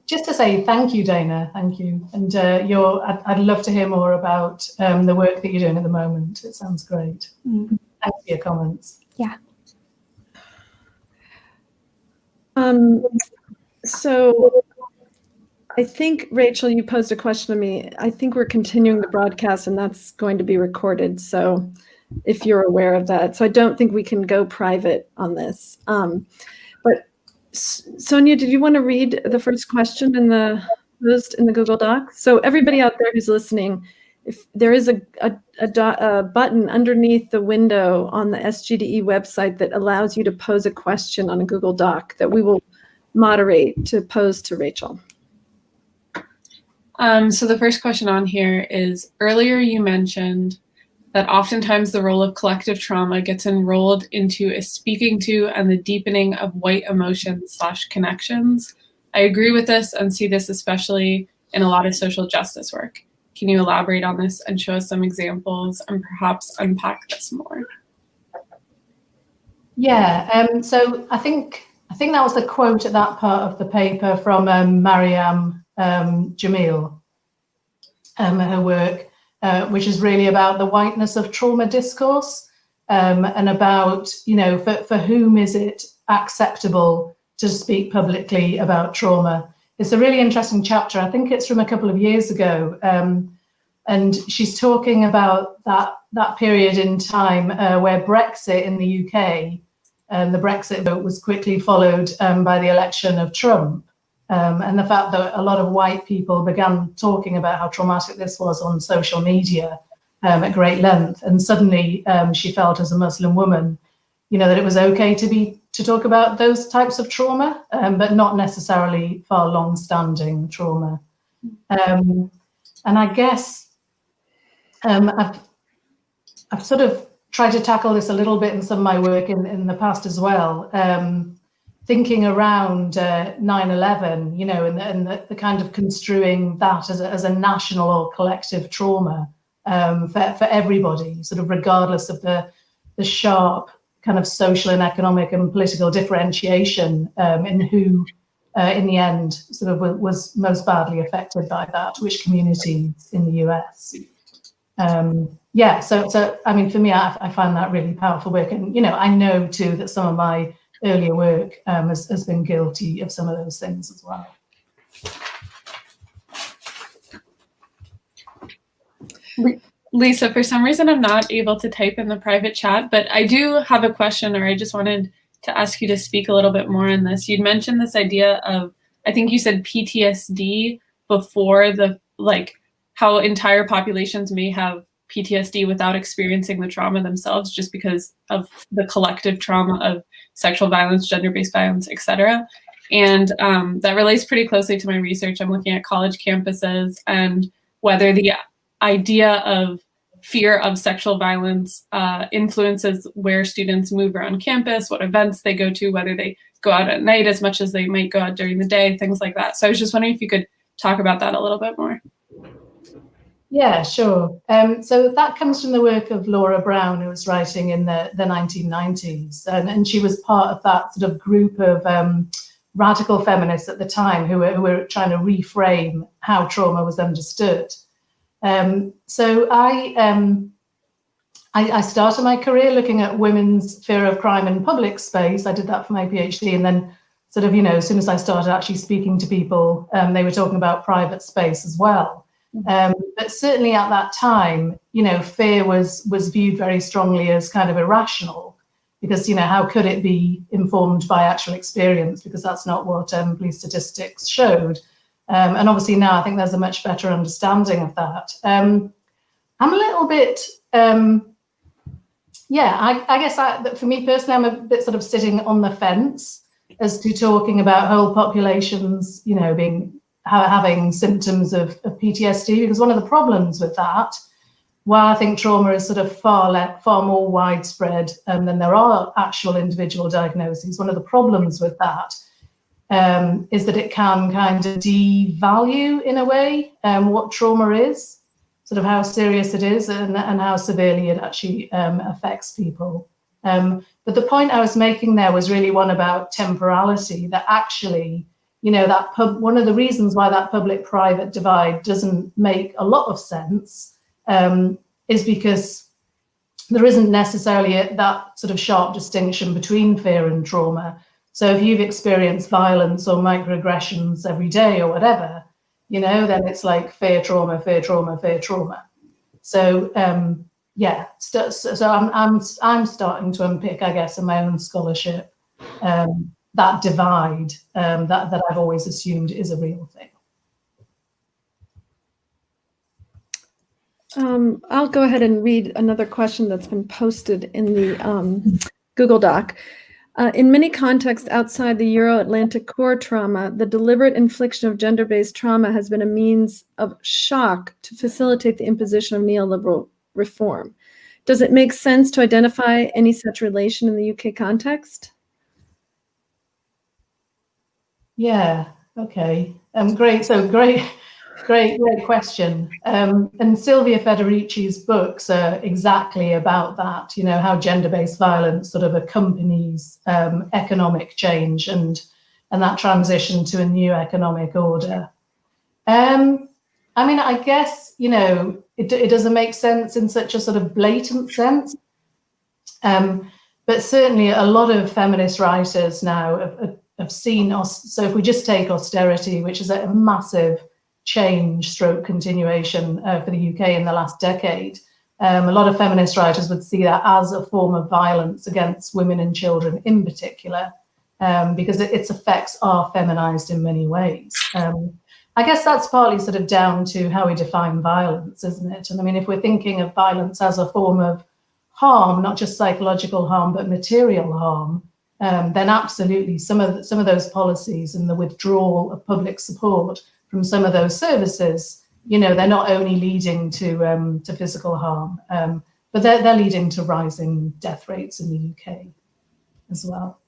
Just to say thank you, Dana. Thank you. And I'd love to hear more about the work that you're doing at the moment. It sounds great. Thanks for your comments. Yeah. So I think, Rachel, you posed a question to me. I think we're continuing the broadcast and that's going to be recorded. So if you're aware of that. So I don't think we can go private on this. But Sonia, did you want to read the first question in the post in the Google Doc? So everybody out there who's listening, if there is a button underneath the window on the SGDE website that allows you to pose a question on a Google Doc that we will moderate to pose to Rachel. So the first question on here is, earlier you mentioned that oftentimes the role of collective trauma gets enrolled into a speaking to and the deepening of white emotions / connections. I agree with this and see this especially in a lot of social justice work. Can you elaborate on this and show us some examples and perhaps unpack this more? Yeah, so I think that was the quote at that part of the paper from Mariam Jamil, her work, which is really about the whiteness of trauma discourse, and about, for whom is it acceptable to speak publicly about trauma. It's a really interesting chapter. I think it's from a couple of years ago, and she's talking about that period in time where Brexit in the UK, the Brexit vote was quickly followed by the election of Trump. And the fact that a lot of white people began talking about how traumatic this was on social media at great length. And suddenly she felt, as a Muslim woman, that it was okay to talk about those types of trauma, but not necessarily far long-standing trauma. And I guess I've sort of tried to tackle this a little bit in some of my work in the past as well. Thinking around 9/11, and the kind of construing that as a national or collective trauma for everybody, sort of regardless of the sharp kind of social and economic and political differentiation in who, in the end, sort of was most badly affected by that, which communities in the US. Yeah, so I mean, for me, I find that really powerful work, and I know too that some of my earlier work has been guilty of some of those things as well. Lisa, for some reason, I'm not able to type in the private chat, but I do have a question, or I just wanted to ask you to speak a little bit more on this. You'd mentioned this idea of, I think you said PTSD before, how entire populations may have PTSD without experiencing the trauma themselves, just because of the collective trauma of sexual violence, gender-based violence, etc. And that relates pretty closely to my research. I'm looking at college campuses and whether the idea of fear of sexual violence influences where students move around campus, what events they go to, whether they go out at night as much as they might go out during the day, things like that. So I was just wondering if you could talk about that a little bit more. Yeah, sure. So that comes from the work of Laura Brown, who was writing in the 1990s. And she was part of that sort of group of radical feminists at the time who were trying to reframe how trauma was understood. So I started my career looking at women's fear of crime in public space. I did that for my PhD. And then sort of, as soon as I started actually speaking to people, they were talking about private space as well. But certainly at that time, fear was viewed very strongly as kind of irrational, because, how could it be informed by actual experience? Because that's not what police statistics showed. And obviously now I think there's a much better understanding of that. I'm a little bit, I guess for me personally, I'm a bit sort of sitting on the fence as to talking about whole populations, having symptoms of PTSD, because one of the problems with that, while I think trauma is sort of far more widespread than there are actual individual diagnoses, one of the problems with that is that it can kind of devalue, in a way, what trauma is, sort of how serious it is and how severely it actually affects people. But the point I was making there was really one about temporality, that actually, one of the reasons why that public-private divide doesn't make a lot of sense is because there isn't necessarily that sort of sharp distinction between fear and trauma. So if you've experienced violence or microaggressions every day or whatever, then it's like fear, trauma, fear, trauma, fear, trauma. So so I'm starting to unpick, I guess, in my own scholarship, that divide that I've always assumed is a real thing. I'll go ahead and read another question that's been posted in the Google Doc. In many contexts outside the Euro-Atlantic core trauma, the deliberate infliction of gender-based trauma has been a means of shock to facilitate the imposition of neoliberal reform. Does it make sense to identify any such relation in the UK context? Yeah, okay. Great. So great question. And Silvia Federici's books are exactly about that, how gender-based violence sort of accompanies economic change and that transition to a new economic order. I guess, it doesn't make sense in such a sort of blatant sense. But certainly a lot of feminist writers now have seen us. So if we just take austerity, which is a massive change stroke continuation for the UK in the last decade, a lot of feminist writers would see that as a form of violence against women and children in particular, because its effects are feminized in many ways. I guess that's partly sort of down to how we define violence, isn't it? And if we're thinking of violence as a form of harm, not just psychological harm, but material harm, then absolutely some of those policies and the withdrawal of public support from some of those services, they're not only leading to physical harm, but they're leading to rising death rates in the UK as well.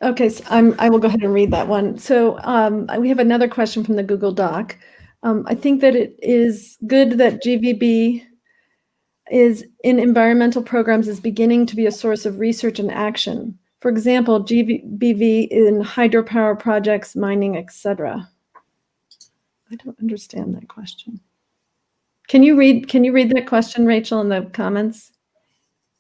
Okay, so I will go ahead and read that one. So we have another question from the Google Doc. I think that it is good that GVB is in environmental programs is beginning to be a source of research and action. For example, GVB in hydropower projects, mining, etc. I don't understand that question. Can you read that question, Rachel, in the comments?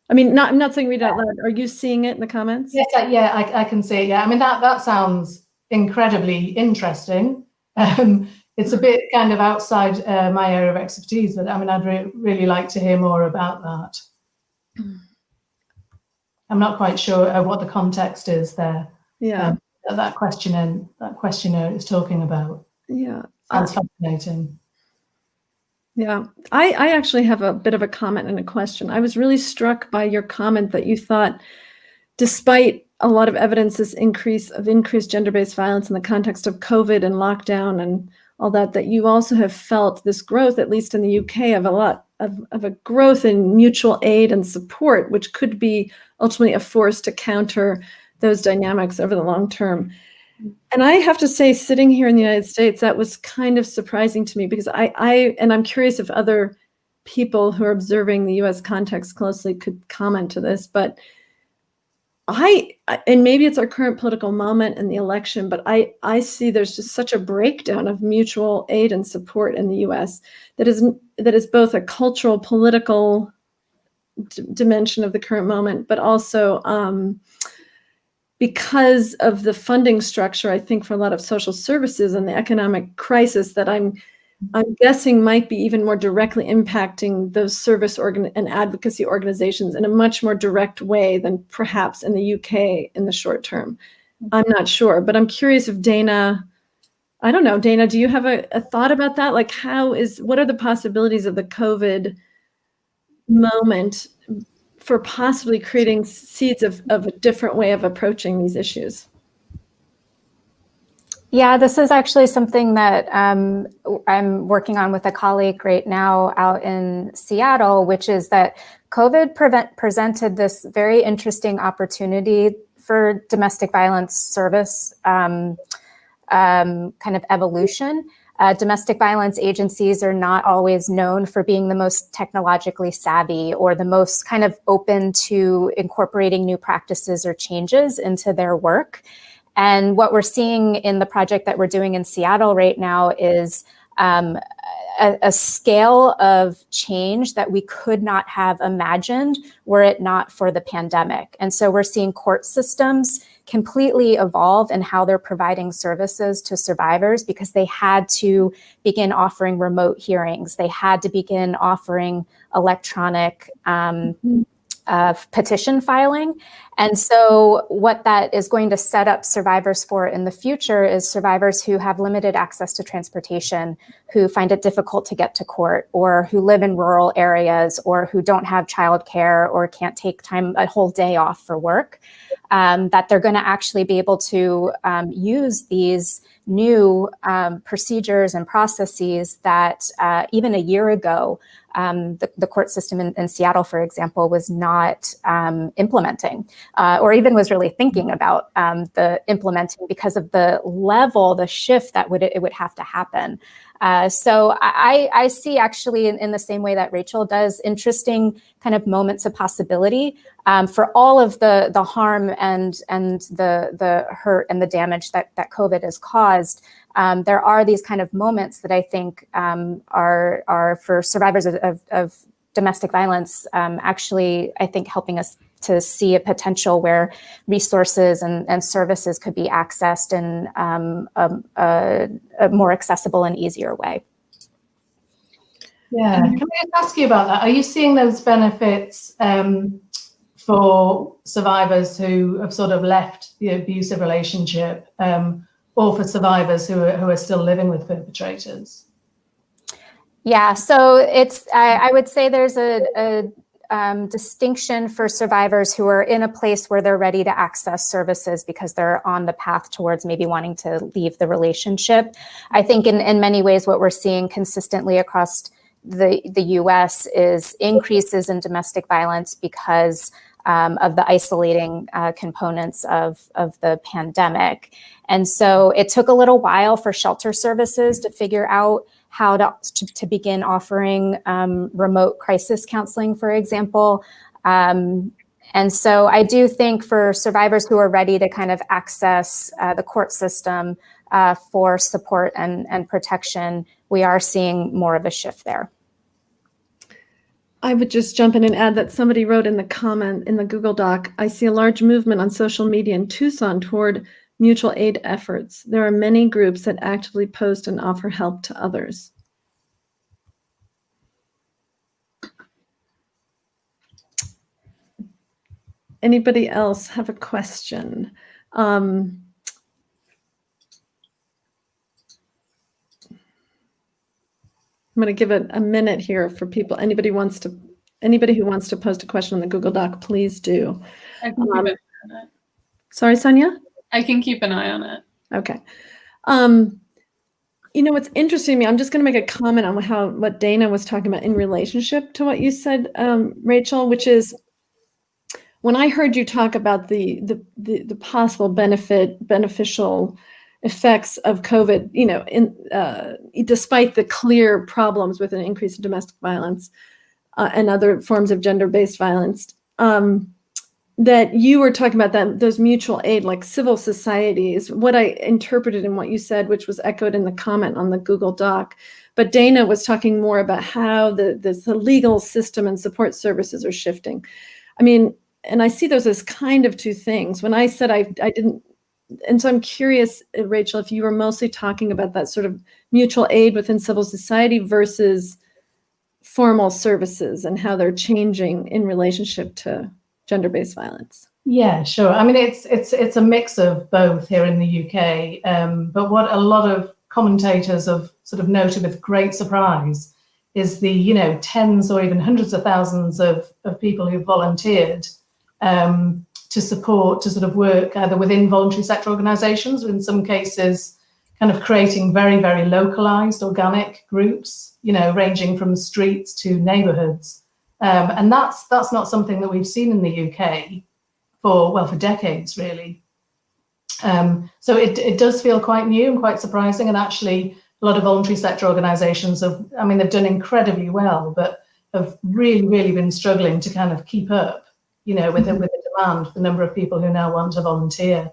I'm not saying read out loud. Are you seeing it in the comments? Yes, I can see it. Yeah, that sounds incredibly interesting. It's a bit kind of outside my area of expertise, but I'd really like to hear more about that. I'm not quite sure what the context is there. Yeah, that questionnaire is talking about. Yeah, sounds fascinating. Yeah, I actually have a bit of a comment and a question. I was really struck by your comment that you thought, despite a lot of evidence, this increased gender-based violence in the context of COVID and lockdown and all that you also have felt this growth, at least in the UK, of a lot of a growth in mutual aid and support, which could be ultimately a force to counter those dynamics over the long term. And I have to say, sitting here in the United States, that was kind of surprising to me, because I'm curious if other people who are observing the US context closely could comment to this, but and maybe it's our current political moment in the election, but I see there's just such a breakdown of mutual aid and support in the US that is both a cultural, political dimension of the current moment, but also because of the funding structure, I think, for a lot of social services and the economic crisis that I'm guessing might be even more directly impacting those service and advocacy organizations in a much more direct way than perhaps in the UK in the short term. I'm not sure, but I'm curious if Dana, I don't know, Dana, do you have a thought about that? Like, what are the possibilities of the COVID moment for possibly creating seeds of a different way of approaching these issues? Yeah, this is actually something that I'm working on with a colleague right now out in Seattle, which is that COVID presented this very interesting opportunity for domestic violence service kind of evolution. Domestic violence agencies are not always known for being the most technologically savvy or the most kind of open to incorporating new practices or changes into their work. And what we're seeing in the project that we're doing in Seattle right now is a scale of change that we could not have imagined were it not for the pandemic. And so we're seeing court systems completely evolve in how they're providing services to survivors because they had to begin offering remote hearings. They had to begin offering electronic petition filing. And so what that is going to set up survivors for in the future is survivors who have limited access to transportation, who find it difficult to get to court, or who live in rural areas, or who don't have childcare or can't take a whole day off for work, that they're going to actually be able to use these new procedures and processes that even a year ago, the court system in Seattle, for example, was not implementing or even was really thinking about the implementing because of the level, the shift that it would have to happen. So I see actually in the same way that Rachel does, interesting kind of moments of possibility for all of the harm and the hurt and the damage that COVID has caused. There are these kind of moments that I think are for survivors of domestic violence, actually, I think helping us to see a potential where resources and services could be accessed in a more accessible and easier way. Yeah, can I just ask you about that? Are you seeing those benefits for survivors who have sort of left the abusive relationship, or for survivors who are still living with perpetrators? Yeah, so it's I would say there's a distinction for survivors who are in a place where they're ready to access services because they're on the path towards maybe wanting to leave the relationship. I think in many ways what we're seeing consistently across the US is increases in domestic violence because of the isolating components of the pandemic. And so it took a little while for shelter services to figure out how to begin offering remote crisis counseling, for example. And so I do think for survivors who are ready to kind of access the court system for support and protection, we are seeing more of a shift there. I would just jump in and add that somebody wrote in the comment in the Google Doc, I see a large movement on social media in Tucson toward mutual aid efforts. There are many groups that actively post and offer help to others. Anybody else have a question? I'm going to give it a minute here for people. Anybody who wants to post a question on the Google Doc, please do. I can keep an eye on it. Sorry, Sonia? I can keep an eye on it. Okay. What's interesting to me, I'm just going to make a comment on what Dana was talking about in relationship to what you said, Rachel, which is when I heard you talk about the possible beneficial effects of COVID, despite the clear problems with an increase in domestic violence and other forms of gender-based violence, that you were talking about those mutual aid, like civil societies, what I interpreted in what you said, which was echoed in the comment on the Google Doc. But Dana was talking more about how the legal system and support services are shifting. I mean, and I see those as kind of two things. When I said I didn't, and so I'm curious, Rachel, if you were mostly talking about that sort of mutual aid within civil society versus formal services and how they're changing in relationship to gender-based violence. Yeah, sure. I mean, it's a mix of both here in the UK. But what a lot of commentators have sort of noted with great surprise is the tens or even hundreds of thousands of people who've volunteered to sort of work either within voluntary sector organisations, or in some cases, kind of creating very, very localised organic groups, ranging from streets to neighbourhoods. And that's not something that we've seen in the UK for decades, really. So it does feel quite new and quite surprising. And actually, a lot of voluntary sector organisations have, I mean, they've done incredibly well, but have really, really been struggling to kind of keep up, you know, with the demand, the number of people who now want to volunteer.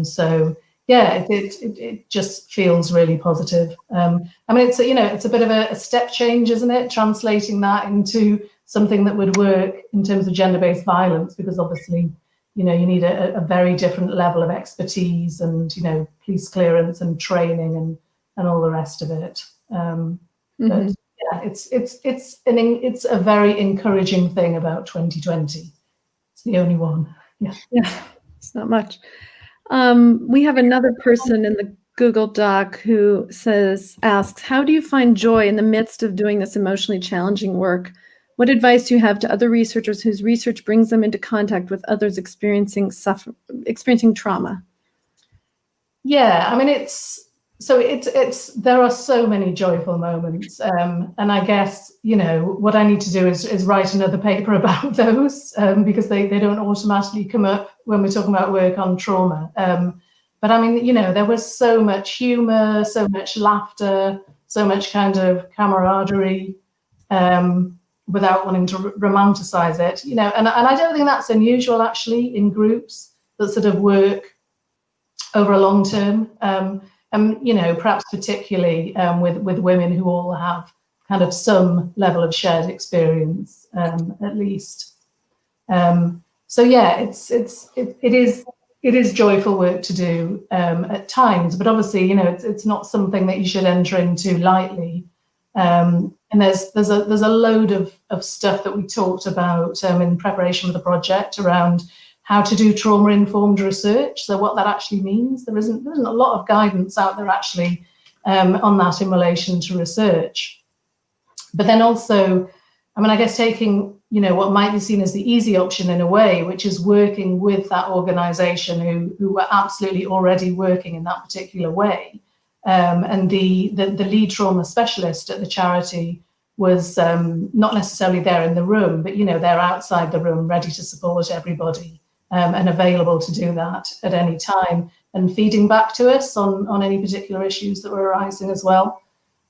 So yeah, it just feels really positive. I mean, it's it's a bit of a step change, isn't it? Translating that into something that would work in terms of gender-based violence, because obviously, you know, you need a very different level of expertise and, you know, police clearance and training and all the rest of it. But yeah, it's a very encouraging thing about 2020. It's the only one. Yeah, it's not much. We have another person in the Google Doc who asks, how do you find joy in the midst of doing this emotionally challenging work? What advice do you have to other researchers whose research brings them into contact with others experiencing trauma? Yeah, I mean, there are so many joyful moments, and I guess, you know, what I need to do is write another paper about those, because they don't automatically come up when we're talking about work on trauma. But I mean, you know, there was so much humor, so much laughter, so much kind of camaraderie, without wanting to romanticize it, you know, and I don't think that's unusual actually in groups that sort of work over a long term. You know, perhaps particularly with women who all have kind of some level of shared experience, at least. So yeah, it is joyful work to do at times, but obviously, you know, it's not something that you should enter into lightly. And there's a load of stuff that we talked about in preparation for the project around how to do trauma-informed research. So what that actually means, there isn't a lot of guidance out there actually on that in relation to research. But then also, I mean, I guess taking, you know, what might be seen as the easy option in a way, which is working with that organisation who were absolutely already working in that particular way. And the lead trauma specialist at the charity was not necessarily there in the room, but, you know, they're outside the room ready to support everybody. And available to do that at any time and feeding back to us on any particular issues that were arising as well.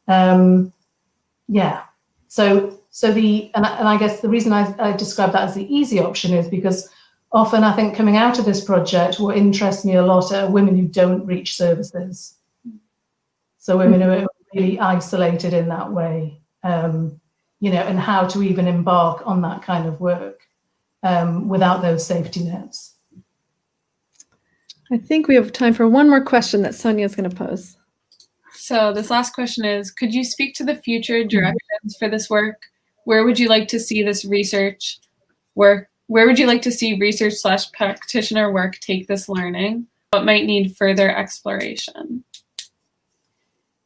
Yeah, so I guess the reason I describe that as the easy option is because often I think coming out of this project, what interests me a lot are women who don't reach services. So women who are really isolated in that way, you know, and how to even embark on that kind of work. Without those safety nets. I think we have time for one more question that Sonia is going to pose. So this last question is, could you speak to the future directions for this work? Where would you like to see this research work? Where would you like to see research/practitioner work take this learning? What might need further exploration?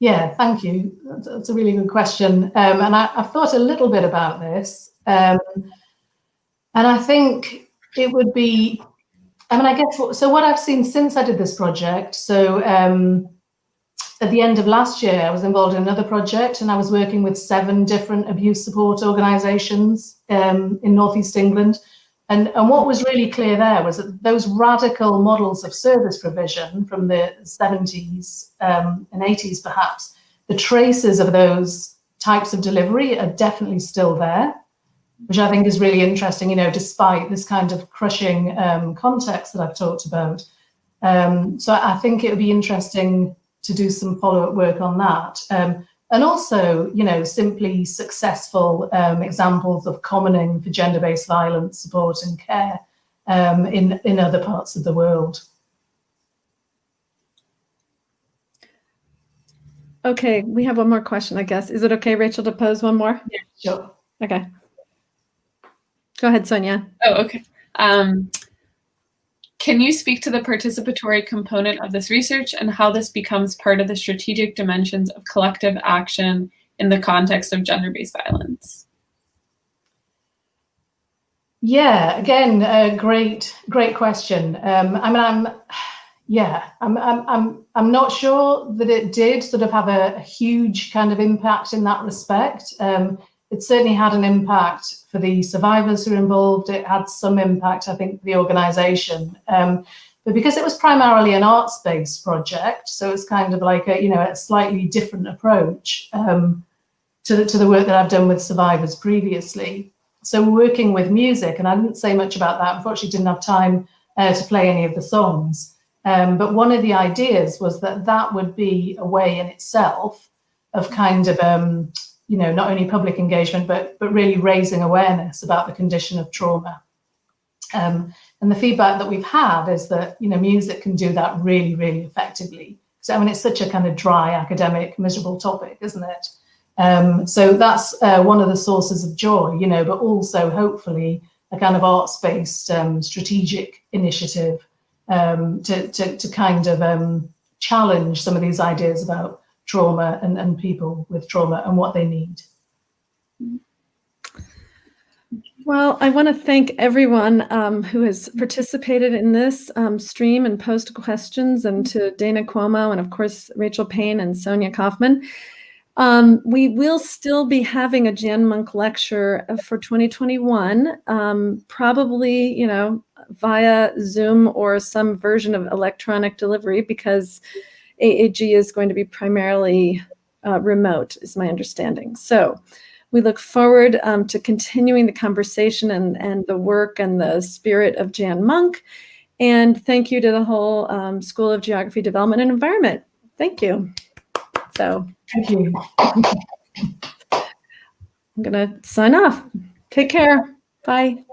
Yeah, thank you. That's a really good question. And I've thought a little bit about this. And I think it would be, I mean, I guess, so what I've seen since I did this project, so at the end of last year, I was involved in another project and I was working with 7 different abuse support organisations in Northeast England. And what was really clear there was that those radical models of service provision from the 70s and 80s, perhaps, the traces of those types of delivery are definitely still there, which I think is really interesting, you know, despite this kind of crushing context that I've talked about. So I think it would be interesting to do some follow-up work on that. And also, you know, simply successful examples of commoning for gender-based violence support and care in other parts of the world. Okay, we have one more question, I guess. Is it okay, Rachel, to pose one more? Yeah, sure. Okay. Go ahead, Sonia. Oh, okay. Can you speak to the participatory component of this research and how this becomes part of the strategic dimensions of collective action in the context of gender-based violence? Yeah, again, a great question. I mean, I'm not sure that it did sort of have a huge kind of impact in that respect. It certainly had an impact for the survivors who were involved. It had some impact, I think, for the organisation. But because it was primarily an arts-based project, so it's kind of like a slightly different approach to the work that I've done with survivors previously. So we're working with music, and I didn't say much about that. Unfortunately, didn't have time to play any of the songs. But one of the ideas was that would be a way in itself of kind of, not only public engagement, but really raising awareness about the condition of trauma. And the feedback that we've had is that, music can do that really, really effectively. So, it's such a kind of dry, academic, miserable topic, isn't it? So that's one of the sources of joy, but also hopefully a kind of arts-based strategic initiative to kind of challenge some of these ideas about trauma and people with trauma and what they need. Well, I want to thank everyone who has participated in this stream and posed questions, and to Dana Cuomo and, of course, Rachel Payne and Sonia Kaufman. We will still be having a Jan Monk lecture for 2021, probably, via Zoom or some version of electronic delivery, because AAG is going to be primarily remote, is my understanding. So we look forward to continuing the conversation and the work and the spirit of Jan Monk. And thank you to the whole School of Geography, Development, and Environment. Thank you. So thank you. I'm going to sign off. Take care. Bye.